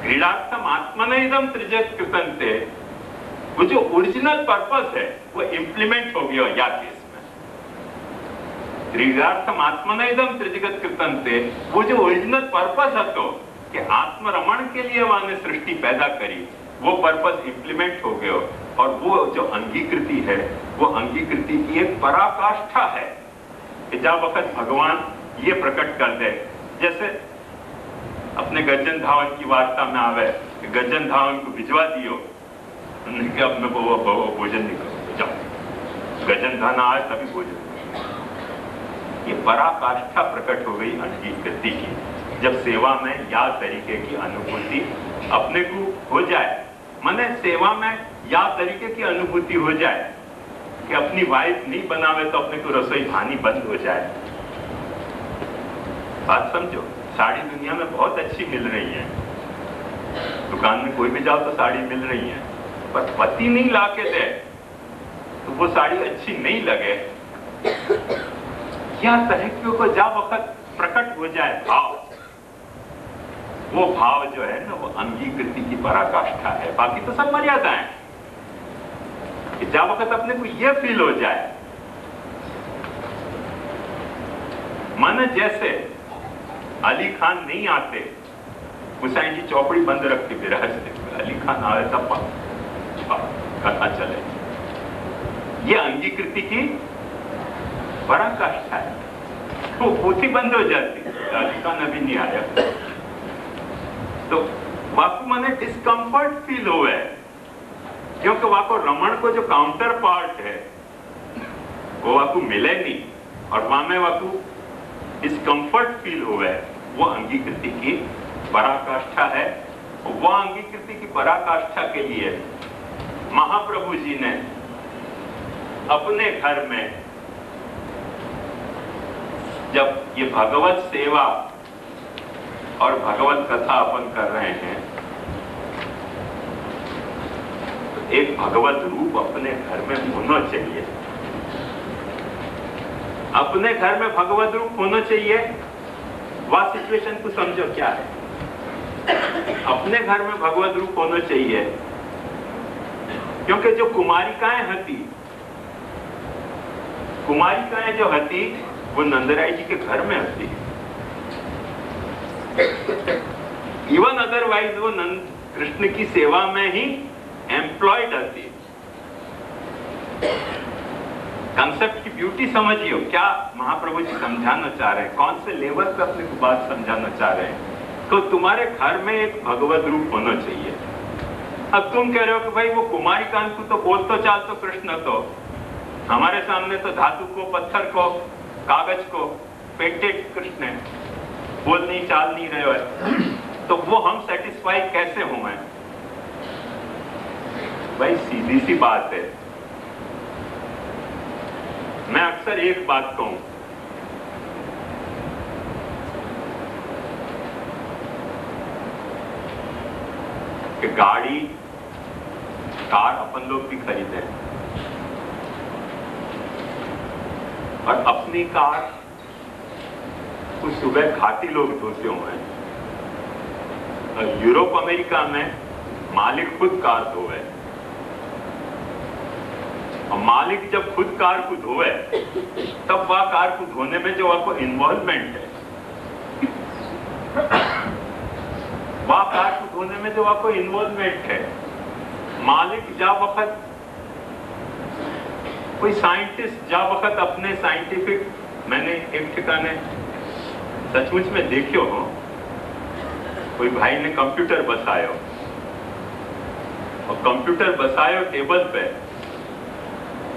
S1: क्रीडार्थम आत्मनेदम त्रिजत कृतंते, वो जो ओरिजिनल पर्पस है वो इंप्लीमेंट हो गया या केस में। क्रीडार्थम आत्मनेदम त्रिजगत कृतंते, वो जो ओरिजिनल पर्पस है तो कि आत्मरमण के लिए वाने सृष्टि पैदा करी, वो पर्पस इंप्लीमेंट हो गया। और वो जो अंगीकृति है, वो अंगीकृति की एक पराकाष्ठा है कि जब वक्त भगवान ये प्रकट कर दे, जैसे अपने गजन धावन की वार्ता में आवे कि गजन धावन को भिजवा दियो, अब मैं भोजन नहीं करूँ, जाओ गजन धान आए तभी भोजन। ये पराकाष्ठा प्रकट हो गई अंगीकृति की, जब सेवा में या तरीके की अनुभूति अपने को हो जाए। माने सेवा में या तरीके की अनुभूति हो जाए कि अपनी वाइफ नहीं बनावे तो अपने को रसोई खानी बंद हो जाए। बात समझो, साड़ी दुनिया में बहुत अच्छी मिल रही है, दुकान में कोई भी जाओ तो साड़ी मिल रही है, पर पति नहीं ला के दे तो वो साड़ी अच्छी नहीं लगे। क्या तरीकों को जा वक्त प्रकट हो जाए भाव, वो भाव जो है ना वो अंगीकृति की पराकाष्ठा है। बाकी तो सब मर्यादा है कि जब वक्त अपने को यह फील हो जाए, मन जैसे अली खान नहीं आते, हुसैन जी चौपड़ी बंद रखती विरह से, अली खान आए तब कथा चले। ये अंगीकृति की पराकाष्ठा है। तो पोथी बंद हो जाती, अली खान अभी नहीं आया तो वाकु मने डिस्कम्फर्ट फील हुआ है, क्योंकि वाको रमण को जो काउंटर पार्ट है वो वाकु मिले नहीं, और वहां में वाकु डिस्कम्फर्ट फील हुआ है। वो अंगीकृति की पराकाष्ठा है। वो अंगीकृति की पराकाष्ठा के लिए महाप्रभु जी ने अपने घर में जब ये भगवत सेवा और भगवत कथा अपन कर रहे हैं, तो एक भगवत रूप अपने घर में होना चाहिए। अपने घर में भगवत रूप होना चाहिए। वह सिचुएशन को समझो क्या है। अपने घर में भगवत रूप होना चाहिए, क्योंकि जो कुमारिकाएं हती, कुमारिकाएं जो हती वो नंदराय जी के घर में हती। इवन अदरवाइज वो नंद कृष्ण की सेवा में ही एम्प्लॉयड हती। कंसेप्ट की ब्यूटी समझियो, क्या महाप्रभु जी समझाना चाह रहे हैं, कौन से लेवल पे अपने को बात समझाना चाह रहे हैं। तो तुम्हारे घर में एक भगवत रूप होना चाहिए। अब तुम कह रहे हो कि भाई वो कुमारिकान को तो बोल तो चाल तो कृष्ण, तो हमारे सामने तो धातु को, पत्थर को, कागज को पेटेड कृष्ण है, बोल नहीं चाल नहीं रहे है, तो वो हम सेटिस्फाई कैसे होंगे। भाई सीधी सी बात है। मैं अक्सर एक बात कहूं, कि गाड़ी, कार अपन लोग भी खरीदे और अपनी कार कुछ सुबह घाटी लोग धोते हुए। यूरोप अमेरिका में मालिक खुद कार धोए, और मालिक जब खुद कार को धोए तब वह कार को धोने में जो आपको इन्वॉल्वमेंट है, वह कार को होने में जो आपको इन्वॉल्वमेंट है, मालिक जा वक्त, कोई साइंटिस्ट जा वक्त अपने साइंटिफिक, मैंने एक ठिकाने सचमुच में देखियो हो, कोई भाई ने कंप्यूटर बसायो और कंप्यूटर बसायो टेबल पे,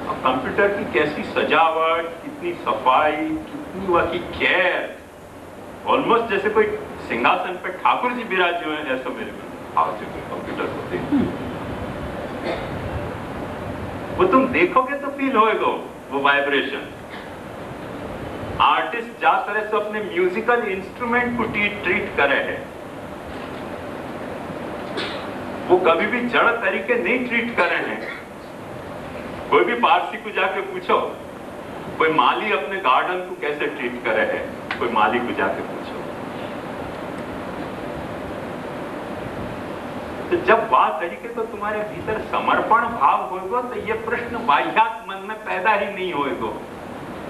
S1: और कंप्यूटर की कैसी सजावट, कितनी सफाई, कितनी वह की केयर, ऑलमोस्ट जैसे कोई सिंहासन पे ठाकुर जी विराजे हुए हैं, ऐसा मेरे हाथ से कंप्यूटर को देख, वो तुम देखोगे तो फील होएगा वो वाइब्रेशन। आर्टिस्ट जा तरह से अपने म्यूजिकल इंस्ट्रूमेंट को ट्रीट करे है, वो कभी भी जड़ तरीके नहीं ट्रीट करे हैं। कोई भी पारसी को जाके पूछो, कोई माली अपने गार्डन को कैसे ट्रीट करे है, कोई माली को जाके पूछो। तो जब बात तरीके तो तुम्हारे भीतर समर्पण भाव होगा तो ये प्रश्न बाह्यात मन में पैदा ही नहीं होएगा।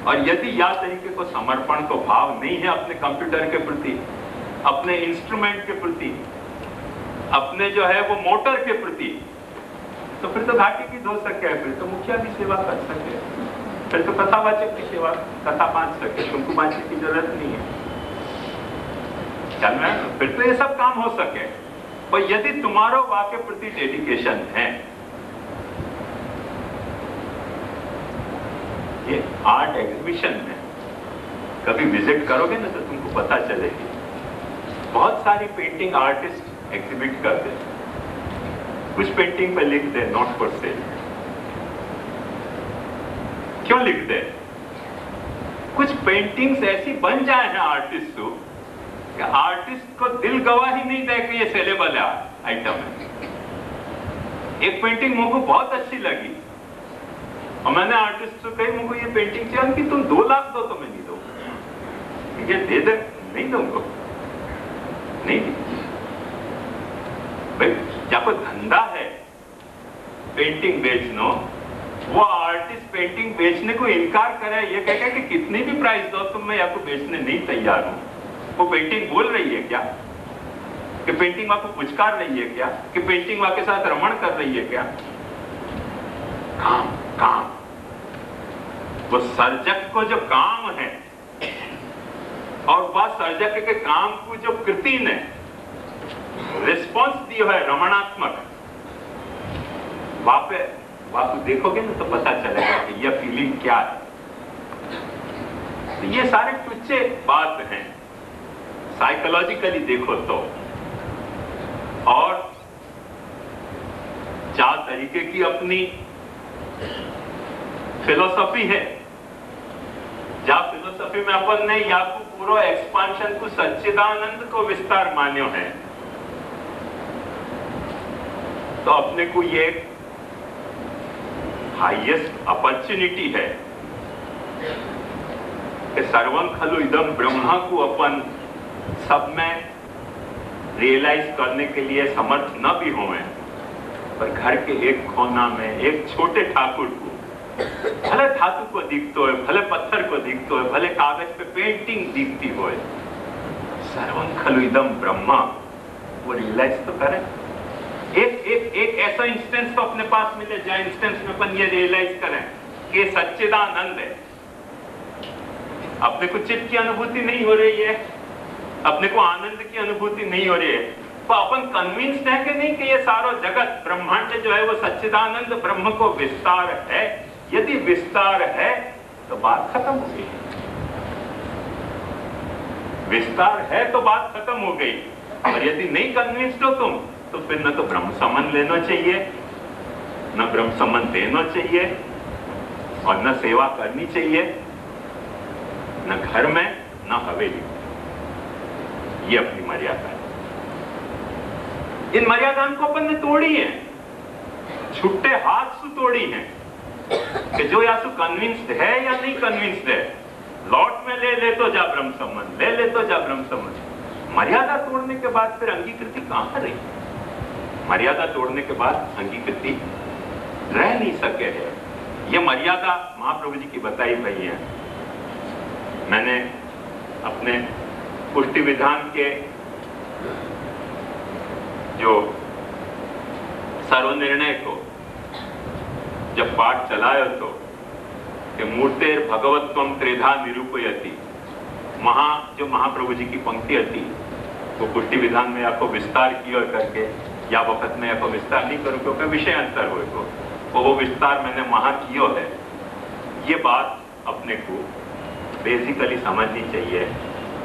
S1: और यदि या तरीके को समर्पण को भाव नहीं है अपने कंप्यूटर के प्रति, अपने इंस्ट्रूमेंट के प्रति, अपने जो है वो मोटर के प्रति, तो फिर तो घाटी की धो सके, फिर तो मुखिया की सेवा कर सके, फिर तो कथावाचक की सेवा, कथा बांध सके, तुमको बांधने की जरूरत नहीं है। चल रहा, फिर तो ये सब काम हो सके। और यदि तुम्हारा वाक्य प्रति डेडिकेशन है, ये आर्ट एग्जीबिशन में कभी विजिट करोगे ना तो तुमको पता चलेगी, बहुत सारी पेंटिंग आर्टिस्ट एग्जिबिट करते हैं। कुछ पेंटिंग पे लिख दे नॉट फॉर सेल, क्यों लिख दे? कुछ पेंटिंग्स ऐसी बन जाए हैं आर्टिस्ट को, आर्टिस्ट को दिल गवाही नहीं दे कि ये सेलेबल आइटम है। एक पेंटिंग मुझको बहुत अच्छी लगी और मैंने आर्टिस्ट से कही, मुझको ये पेंटिंग चाहिए कि तुम 2 लाख दो तो मैं नहीं दूंगा, ये दे दे, नहीं दूंगा, नहीं भाई। क्या कोई धंधा है पेंटिंग बेचना, वो आर्टिस्ट पेंटिंग बेचने को इनकार करे, ये कहेगा कि कितनी भी प्राइस दो तुम, मैं आपको बेचने नहीं तैयार हूं। वो पेंटिंग बोल रही है क्या कि पेंटिंग आपको पुचकार रही है क्या कि पेंटिंग आपके साथ रमण कर रही है क्या? काम काम, वो सर्जक को जो काम है और वह सर्जक के काम को जो कृति ने रिस्पॉन्स दिया है रमणात्मक, वहां पे देखोगे ना तो पता चलेगा कि यह फीलिंग क्या है। तो ये सारे टुच्चे बात हैं साइकोलॉजिकली देखो तो। और 4 तरीके की अपनी फिलोसफी है, जहां फिलोसफी में अपन ने या को पूरा एक्सपांशन को सच्चिदानंद को विस्तार मान्यो है, तो अपने को ये हाईएस्ट अपॉर्चुनिटी है कि सर्वं खलु इदं ब्रह्मा को अपन सब में रियलाइज करने के लिए समर्थ न भी हों, पर घर के एक कोना में एक छोटे ठाकुर को, भले धातु को दिखतो है, भले पत्थर को दिखतो है, भले कागज पे पेंटिंग दिखती हो, सर्वं खलु इदं ब्रह्मा, वो रियलाइज तो करें। एक ऐसा इंस्टेंस तो अपने पास मिले जहां इंस्टेंस में अपन ये रियलाइज करें कि सच्चिदानंद है। अपने को चित्त की अनुभूति नहीं हो रही है, अपने को आनंद की अनुभूति नहीं हो रही है, तो अपन कन्विंस्ड है कि नहीं कि ये सारा जगत ब्रह्मांड जो है वो सच्चिदानंद ब्रह्म को विस्तार है। यदि विस्तार है तो बात खत्म हो गई, विस्तार है तो बात खत्म हो गई। और यदि नहीं कन्विंस्ड हो तुम, तो फिर न तो ब्रह्म संबंध लेना चाहिए, न ब्रह्म संबंध देना चाहिए, और न सेवा करनी चाहिए, न घर में न हवेली। ये अपनी मर्यादा है। इन मर्यादाओं को अपन ने तोड़ी है, छुट्टे हाथ से तोड़ी है कि जो या तो कन्विंस्ड है या नहीं कन्विंस्ड है, लॉट में ले तो जा ब्रह्म संबंध, ले तो जा ब्रह्म संबंध। मर्यादा तोड़ने के बाद फिर अंगीकृति कहां रही? मर्यादा तोड़ने के बाद अंगीकृति रह नहीं सके है। ये मर्यादा महाप्रभु जी की बताई गई है। मैंने अपने पुष्टि विधान के जो सर्वनिर्णय को जब पाठ चलायो तो कि मूर्तेर भगवत्वम त्रिधा निरूपयति, जो महाप्रभु जी की पंक्ति थी वो पुष्टि विधान में आपको विस्तार किया करके या वक्त में आपको विस्तार नहीं करूं क्योंकि विषय अंतर हो तो वो विस्तार मैंने वहां किया है। ये बात अपने को बेसिकली समझनी चाहिए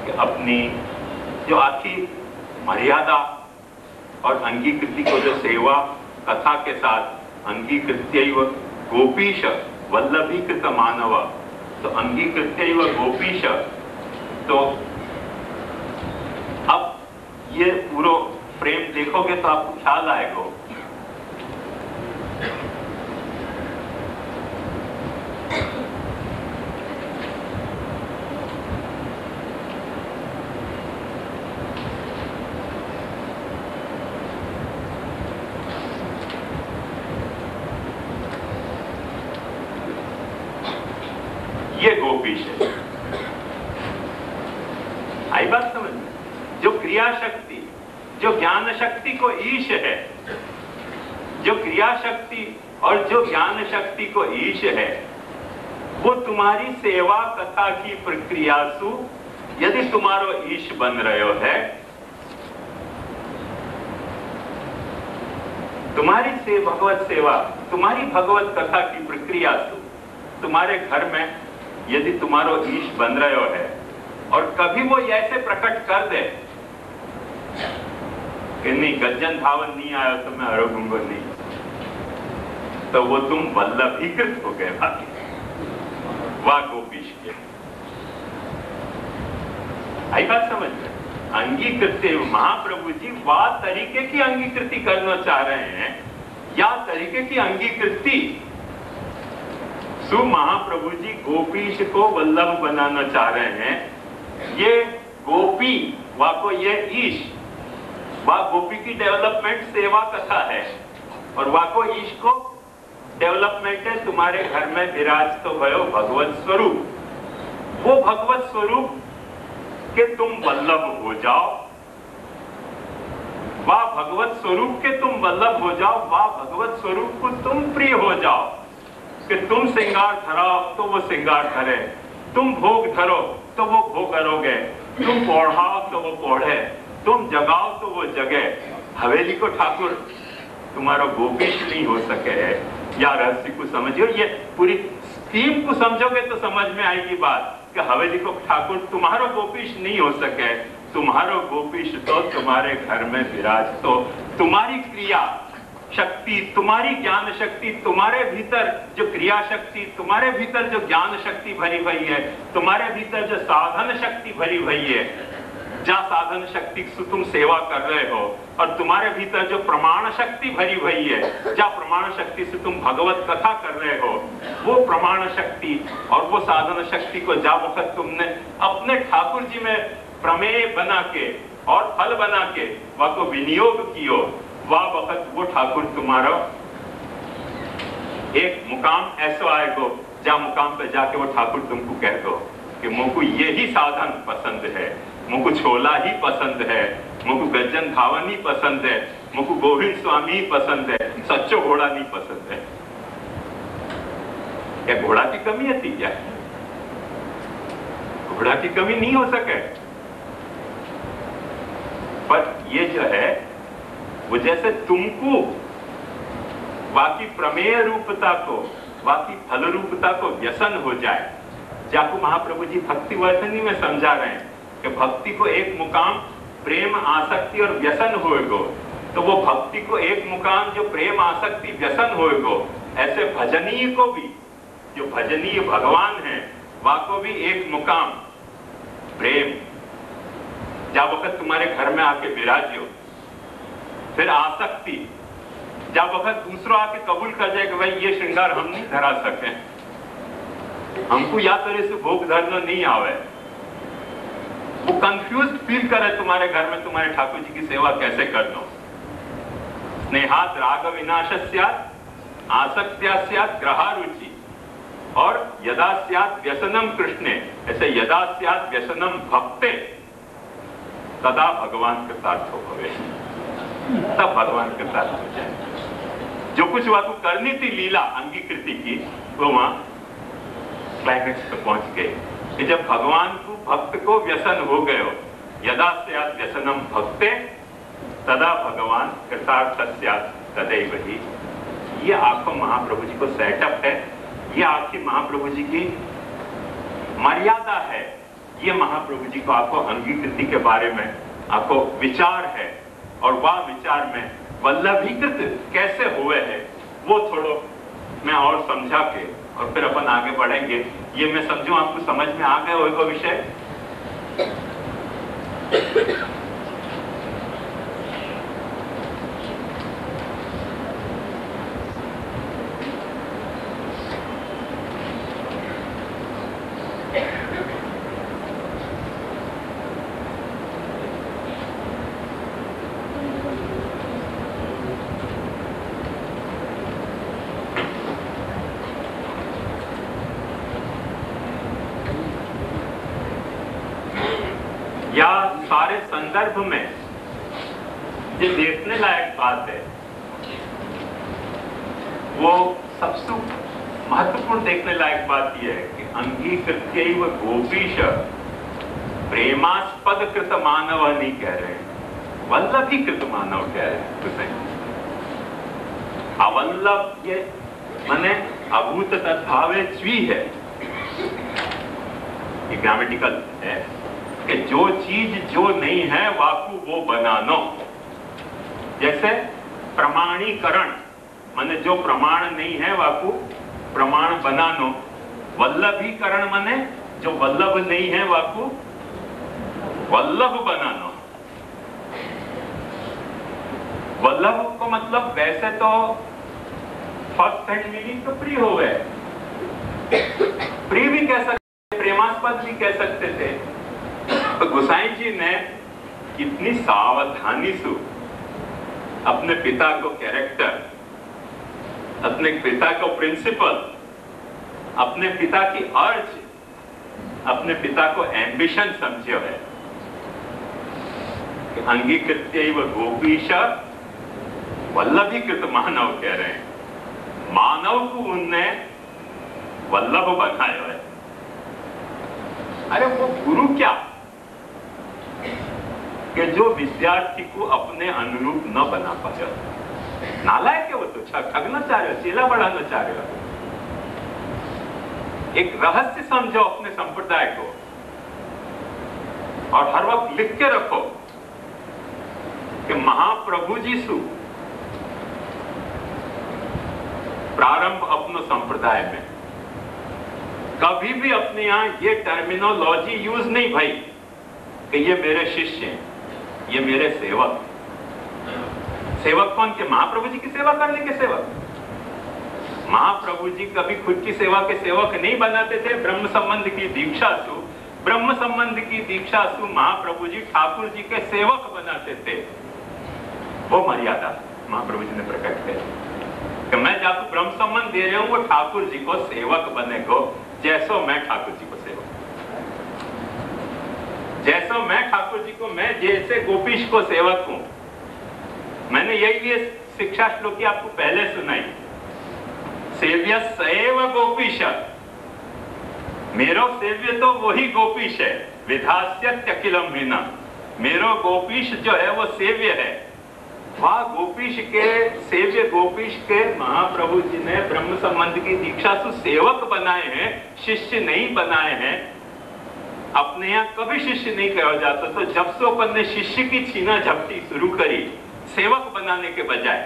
S1: कि अपनी जो आखी मर्यादा और अंगीकृति को जो सेवा कथा के साथ अंगीकृत्यैव गोपीश वल्लभीकृत मानव, तो अंगीकृत्यैव गोपीश, तो अब ये पूरा फ्रेम देखोगे तो आपको ख्याल आएगा ये गोपीश है। आई बात समझ में? जो क्रिया शक्ति, जो ज्ञान शक्ति को ईश है, जो क्रिया शक्ति और जो ज्ञान शक्ति को ईश है, वो तुम्हारी सेवा कथा की प्रक्रिया सु यदि तुम्हारो ईश बन रहे है, तुम्हारी से भगवत सेवा, तुम्हारी भगवत कथा की प्रक्रिया सु तुम्हारे घर में यदि तुम्हारो ईश बन रहे है और कभी वो ऐसे प्रकट कर दे कि नहीं गज्जन धावन नहीं आया तो मैं आरोगूंगा नहीं, तो वो तुम वल्लभीकृत हो गए भाभी, वाह गोपीश के। आई बात समझ में? अंगीकृत महाप्रभु जी वाह तरीके की अंगीकृति करना चाह रहे हैं या तरीके की अंगीकृति सु महाप्रभु जी गोपीश को वल्लभ बनाना चाह रहे हैं। ये गोपी वाको ये ईश, वाह गोपी की डेवलपमेंट सेवा कथा है और वाको ईश को डेवलपमेंट है तुम्हारे घर में विराज तो भयो भगवत स्वरूप, वो भगवत स्वरूप के तुम वल्लभ हो जाओ, वाह भगवत स्वरूप के तुम वल्लभ हो जाओ, वाह भगवत स्वरूप को तुम प्रिय हो जाओ कि तुम श्रृंगार धराओ तो वो श्रृंगार धरे, तुम भोग धरो तो वो भोग करोगे, तुम पौढ़ाओ तो वो पौढ़े, तुम जगाओ तो वो जगे। हवेली को ठाकुर तुम्हारा गोपीश नहीं हो सके है। या रहस्य को समझियो, ये पूरी स्कीम को समझोगे तो समझ में आएगी बात कि हवेली को ठाकुर तुम्हारा गोपीश नहीं हो सके। तुम्हारा गोपीश तो तुम्हारे घर में विराज, तो तुम्हारी क्रिया शक्ति, तुम्हारी ज्ञान शक्ति, तुम्हारे भीतर जो क्रिया शक्ति, तुम्हारे भीतर जो ज्ञान शक्ति भरी हुई है, तुम्हारे भीतर जो साधन शक्ति भरी हुई है, जहाँ साधन शक्ति से तुम सेवा कर रहे हो, और तुम्हारे भीतर जो प्रमाण शक्ति भरी हुई है, जहाँ प्रमाण शक्ति से तुम भगवत कथा कर रहे हो, वो प्रमाण शक्ति और वो साधन शक्ति को जा वक्त तुमने अपने ठाकुर जी में प्रमेय बना के और फल बना के वह को विनियोग कियो, वह वक्त वो ठाकुर तुम्हारा एक मुकाम ऐसा आएगा जहाँ मुकाम पे जाके वो ठाकुर तुमको कह दो कि मुझको यही साधन पसंद है, मुझको छोला ही पसंद है, मुझको गज्जन धावन ही पसंद है, मुझको गोविंद स्वामी ही पसंद है, सच्चो घोड़ा नहीं पसंद है। क्या घोड़ा की कमी थी क्या? घोड़ा की कमी नहीं हो सके, पर ये जो है वो जैसे तुमको बाकी प्रमेय रूपता को, बाकी फल रूपता को व्यसन हो जाए, जाको महाप्रभु जी भक्ति वर्धनी में समझा रहे हैं कि भक्ति को एक मुकाम प्रेम आसक्ति और व्यसन होएगो, तो वो भक्ति को एक मुकाम जो प्रेम आसक्ति व्यसन होएगो, ऐसे भजनीय को भी, जो भजनीय भगवान है, वहां को भी एक मुकाम प्रेम, जब वक्त तुम्हारे घर में आके विराजियो, फिर आसक्ति, जब वक्त दूसरा आके कबूल कर जाए कि भाई ये श्रृंगार हम नहीं धरा सके, हमको या तरह से भोग धरना नहीं आवे, वो कंफ्यूज फील करे तुम्हारे घर में तुम्हारे ठाकुर जी की सेवा कैसे करना। स्नेहात राग विनाशस्यात् आसक्त्यास्यात् ग्रहारुचि, और यदा स्यात् व्यसनम कृष्णे, ऐसे यदा स्यात् व्यसनम भक्ते तदा भगवान कृतार्थो भवे। तब भगवान कृतार्थ हो जाए। जो कुछ वाकु करनी थी लीला अंगीकृति की, वो वहां क्लाइमेक्स पे पहुंच गए कि जब भगवान को भक्त को व्यसन हो गयो, यदा स्यात् व्यसनम भक्ते तदा भगवान कृतार्थ स्यात् तदैव ही। ये आंखों महाप्रभु जी को सेटअप है, ये आपकी महाप्रभु जी की मर्यादा है, ये महाप्रभु जी को आपको अंगीकृति के बारे में आपको विचार है, और वह विचार में वल्लभीकृत कैसे हुए हैं वो थोड़ा मैं और समझा के और फिर अपन आगे बढ़ेंगे। ये मैं समझूं आपको समझ में आ गया होगा विषय। या सारे संदर्भ में जो देखने लायक बात है, वो सबसे महत्वपूर्ण देखने लायक बात यह है कि अंगीकृत्यैव गोपीश प्रेमास्पद कृत मानव नहीं कह रहे हैं, वल्लभीकृत मानव कह रहे हैं। अवल्लभ ये माने अभूत तद्भावे च्वी है, ये ग्रामेटिकल है कि जो चीज जो नहीं है वाकु वो बनानो। जैसे प्रमाणीकरण माने जो प्रमाण नहीं है वाकु प्रमाण बनानो, वल्लभीकरण माने जो वल्लभ नहीं है वाकु वल्लभ बनानो। वल्लभ को मतलब वैसे तो फर्स्ट हैंड मीनिंग तो प्रिय हो गए, प्रिय भी कह सकते, प्रेमास्पद भी कह सकते थे। तो गोसाई जी ने कितनी सावधानी से अपने पिता को कैरेक्टर, अपने पिता को प्रिंसिपल, अपने पिता की अर्ज, अपने पिता को एम्बिशन समझो है कि अंगीकृत्यैव गोपीश वल्लभीकृत मानव कह रहे हैं। मानव को उनने वल्लभ बनाया है। अरे वो गुरु क्या कि जो विद्यार्थी को अपने अनुरूप न बना पाया, नालायक है वो तो, ठगना चाह रहे हो, चेला बढ़ाना चाह रहे हो। एक रहस्य समझो अपने संप्रदाय को और हर वक्त लिख के रखो कि महाप्रभु जी सु प्रारंभ अपनो संप्रदाय में कभी भी अपने यहां ये टर्मिनोलॉजी यूज नहीं भाई कि ये मेरे शिष्य हैं, ये मेरे सेवक। सेवक कौन के? महाप्रभु जी की सेवा करने के सेवक। महाप्रभु जी कभी खुद की सेवा के सेवक नहीं बनाते थे। ब्रह्म संबंध की दीक्षा सु, ब्रह्म संबंध की दीक्षा सु महाप्रभु जी ठाकुर जी के सेवक बनाते थे। वो मर्यादा महाप्रभु जी ने प्रकट की कि मैं जाको ब्रह्म संबंध दे रहा हूं, वो ठाकुर जी को सेवक बने को, जैसो मैं ठाकुर जी को सेवक, जैसो मैं ठाकुर जी को, मैं जैसे गोपीश को सेवक हूं। मैंने यही ये शिक्षा श्लोकी आपको पहले सुनाई, सेव्य सैव गोपीश, मेरो सेव्य तो वही गोपीश है। विधास्यत्यखिलम हीना, मेरो गोपीश जो है वो सेव्य है। वह गोपीश के सेव्य गोपीश के महाप्रभु जी ने ब्रह्म संबंध की दीक्षा से सेवक बनाए हैं, शिष्य नहीं बनाए हैं। अपने यहाँ कभी शिष्य नहीं कहा जाता। तो जब से अपन ने शिष्य की छीना झपटी शुरू करी सेवक बनाने के बजाय,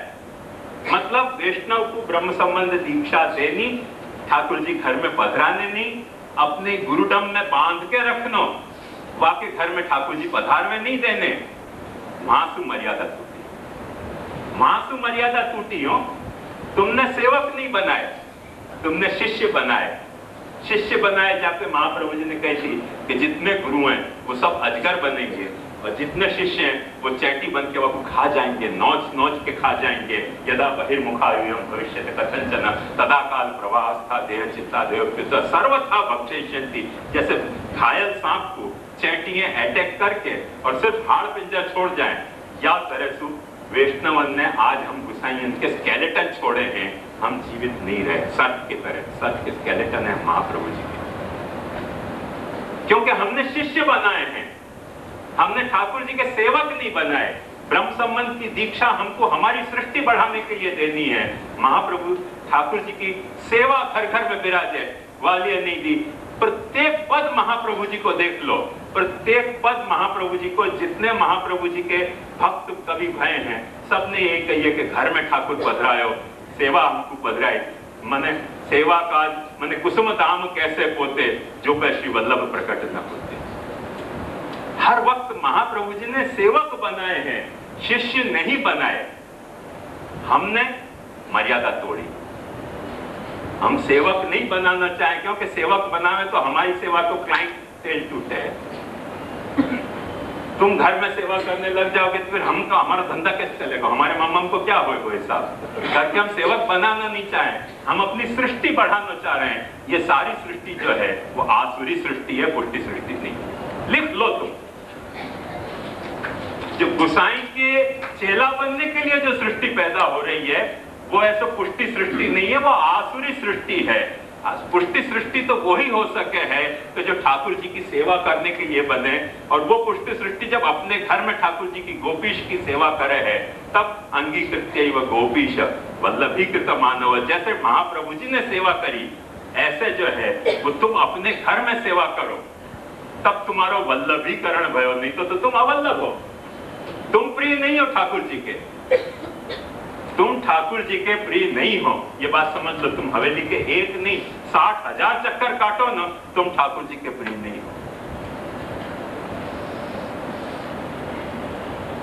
S1: मतलब वैष्णव को ब्रह्म संबंध दीक्षा देनी, ठाकुर जी घर में पधराने नहीं, अपने गुरुडम में बांध के रखना, वाके घर में ठाकुर जी पधार में नहीं देने। महासु मर्यादा टूटी, महासु मर्यादा टूटी हो। तुमने सेवक नहीं बनाए, तुमने शिष्य बनाए। शिष्य बनाए जाके महाप्रभु जी ने कही थी कि जितने गुरु हैं वो सब अजगर बनेंगे और जितने शिष्य हैं वो चैटी बन के वो खा जाएंगे, नोच नोच के खा जाएंगे। यदा बहिर्मुखायुयम भविष्यति कथंचन तदा काल प्रवास्था देह चित्ता देह सर्वथा भक्षयन्ति। जैसे घायल सांप को चैटियां अटैक करके और सिर्फ हाड़ पिंजर छोड़ जाएं, या तरह से वैष्णवन ने आज हम गुसाइयन के स्केलेटन छोड़े हैं, हम जीवित नहीं रहे। सत्य की तरह सत्य के स्केलेटन है महाप्रभु जी के, क्योंकि हमने शिष्य बनाए हैं, हमने ठाकुर जी के सेवक नहीं बनाए। ब्रह्म संबंध की दीक्षा हमको हमारी सृष्टि बढ़ाने के लिए देनी है। महाप्रभु ठाकुर जी की सेवा घर घर में विराजे वाली नहीं दी। प्रत्येक पद महाप्रभु जी को देख लो, प्रत्येक पद महाप्रभु जी को, जितने महाप्रभु जी के भक्त कवि भय हैं, सबने ये कहिए कि घर में ठाकुर पधरायो, सेवा हमको पधराई। मने सेवा काज मने कुसुम दाम कैसे पोते, जो कह श्री वल्लभ प्रकट न होते। हर वक्त महाप्रभु जी ने सेवक बनाए हैं, शिष्य नहीं बनाए। हमने मर्यादा तोड़ी, हम सेवक नहीं बनाना चाहें, क्योंकि सेवक बनावे तो हमारी सेवा तो क्लाइंट तेल टूटे। तुम घर में सेवा करने लग जाओगे तो फिर हम तो, हमारा धंधा कैसे चलेगा, हमारे मामा को क्या होगा हिसाब। करके हम सेवक बनाना नहीं चाहें, हम अपनी सृष्टि बढ़ाना चाह रहे हैं। ये सारी सृष्टि जो है वो आसुरी सृष्टि है, पुष्टि सृष्टि नहीं। लिख लो तुम, जो गुसाई के चेला बनने के लिए जो सृष्टि पैदा हो रही है वो ऐसा पुष्टि सृष्टि नहीं है, वो आसुरी सृष्टि है। पुष्टि सृष्टि तो वही हो सके है तो जो ठाकुर जी की सेवा करने के लिए बने, और वो पुष्टि सृष्टि जब अपने घर में ठाकुर जी की गोपीश की सेवा करे है, तब अंगीकृत्य व गोपीश वल्लभीकृत मानव। जैसे महाप्रभु जी ने सेवा करी, ऐसे जो है वो तुम अपने घर में सेवा करो, तब तुम्हारा वल्लभीकरण भयो, नहीं तो तुम अवल्लभ हो। तुम प्रिय नहीं हो ठाकुर जी के, तुम ठाकुर जी के प्रिय नहीं हो, ये बात समझ लो। तुम हवेली के एक नहीं 60,000 चक्कर काटो ना, तुम ठाकुर जी के प्रिय नहीं हो।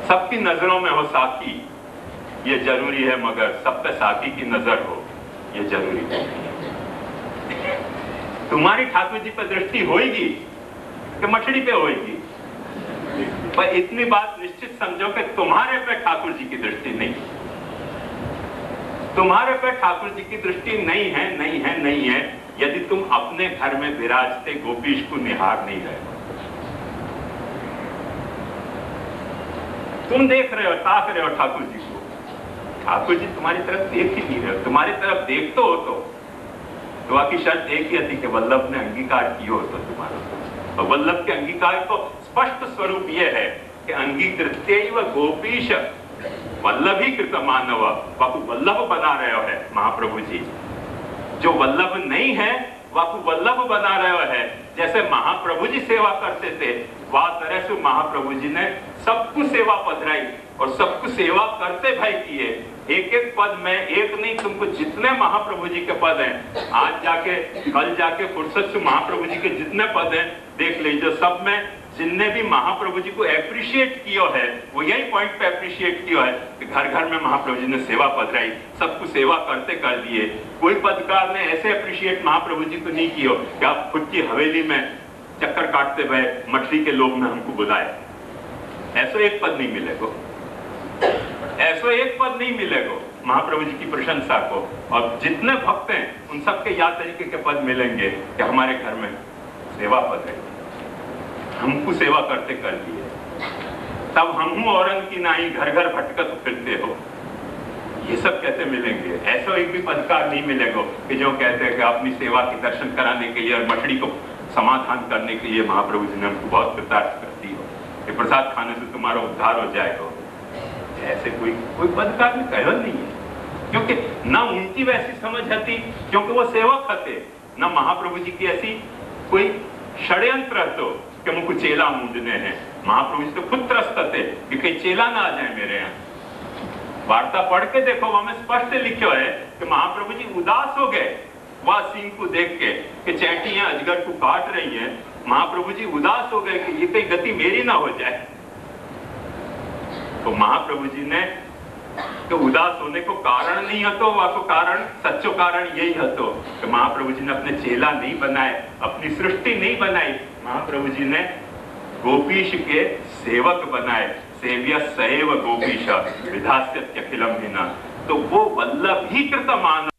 S1: सबकी नजरों में हो साकी, ये जरूरी है, मगर सब पे साकी की नजर हो, ये जरूरी नहीं है। तुम्हारी ठाकुर जी पर दृष्टि होगी कि मछली पे होगी, पर इतनी बात निश्चित समझो कि तुम्हारे पे ठाकुर जी की दृष्टि नहीं, तुम्हारे पे ठाकुर जी की दृष्टि नहीं है, नहीं है, नहीं है, यदि तुम अपने घर में विराजते गोपीश को निहार नहीं रहे। तुम देख रहे हो, ताक रहे हो ठाकुर जी को, ठाकुर जी तुम्हारी तरफ देख ही नहीं रहे हो। तुम्हारी तरफ देखते हो तो आपकी शर्त एक ही थी कि वल्लभ ने अंगीकार किया हो तो तुम्हारा, और वल्लभ के अंगीकार को स्पष्ट स्वरूप यह है कि अंगीकृत्यैव गोपीश वल्लभीकृत मानव। बापू वल्लभ बना रहे है महाप्रभु जी, जो वल्लभ नहीं है बापू वल्लभ बना रहे है। जैसे महाप्रभु जी सेवा करते थे, वह तरह से महाप्रभु जी ने सबको सेवा पधराई, और सबको सेवा करते भाई किए। एक एक पद में, एक नहीं, तुमको जितने महाप्रभु जी के पद हैं, आज जाके कल जाके फुर्सत से महाप्रभु जी के जितने पद हैं देख लीजिए, सब में जिनने भी महाप्रभु जी को एप्रिशिएट किया है, वो यही पॉइंट पे एप्रिशिएट किया है कि घर घर में महाप्रभु जी ने सेवा पधराई, सबको सेवा करते कर दिए। कोई पदकार ने ऐसे एप्रिशिएट महाप्रभु जी को नहीं किया कि आप खुद की हवेली में चक्कर काटते हुए मछली के लोभ में हमको बुलाए। ऐसा एक पद नहीं मिलेगा, ऐसा एक पद नहीं मिलेगा महाप्रभु जी की प्रशंसा को। और जितने भक्त हैं उन सबके याद तरीके के पद मिलेंगे कि हमारे घर में सेवा पद है, हमको सेवा करते कर दिए, तब हम औरन की नाई घर घर भटकत फिरते हो, ये सब कैसे मिलेंगे? ऐसा एक भी पदकार नहीं मिलेगा कि जो कहते हैं कि अपनी सेवा के दर्शन कराने के लिए और मछली को समाधान करने के लिए महाप्रभु जी ने हमको बहुत कृतार्थ कर दी हो कि प्रसाद खाने से तुम्हारा उद्धार हो जाएगा। ऐसे कोई पदकार में कहो नहीं है, क्योंकि ना उनकी वैसी समझ हती, क्योंकि वो सेवक हते, ना महाप्रभु जी की ऐसी कोई षड्यंत्र तो कि मुझको चेला मूंदने हैं। महाप्रभु जी तो खुद त्रस्त थे कि कहीं चेला ना आ जाए मेरे यहाँ। वार्ता पढ़ के देखो, वहां स्पष्ट लिखो है कि महाप्रभु जी उदास हो गए वह सिंह को देख के कि चैटियां अजगर को काट रही हैं। महाप्रभु जी उदास हो गए कि ये कहीं गति मेरी ना हो जाए। तो महाप्रभु जी ने तो उदास होने को कारण नहीं हतो, वह को कारण, सच्चो कारण यही हतो कि महाप्रभु जी ने अपने चेला नहीं बनाए, अपनी सृष्टि नहीं बनाई, महाप्रभु जी ने गोपीश के सेवक बनाए। सेव्य सैव गोपीश विधास्यत्यखिलम हिना, तो वो वल्लभीकृत मानव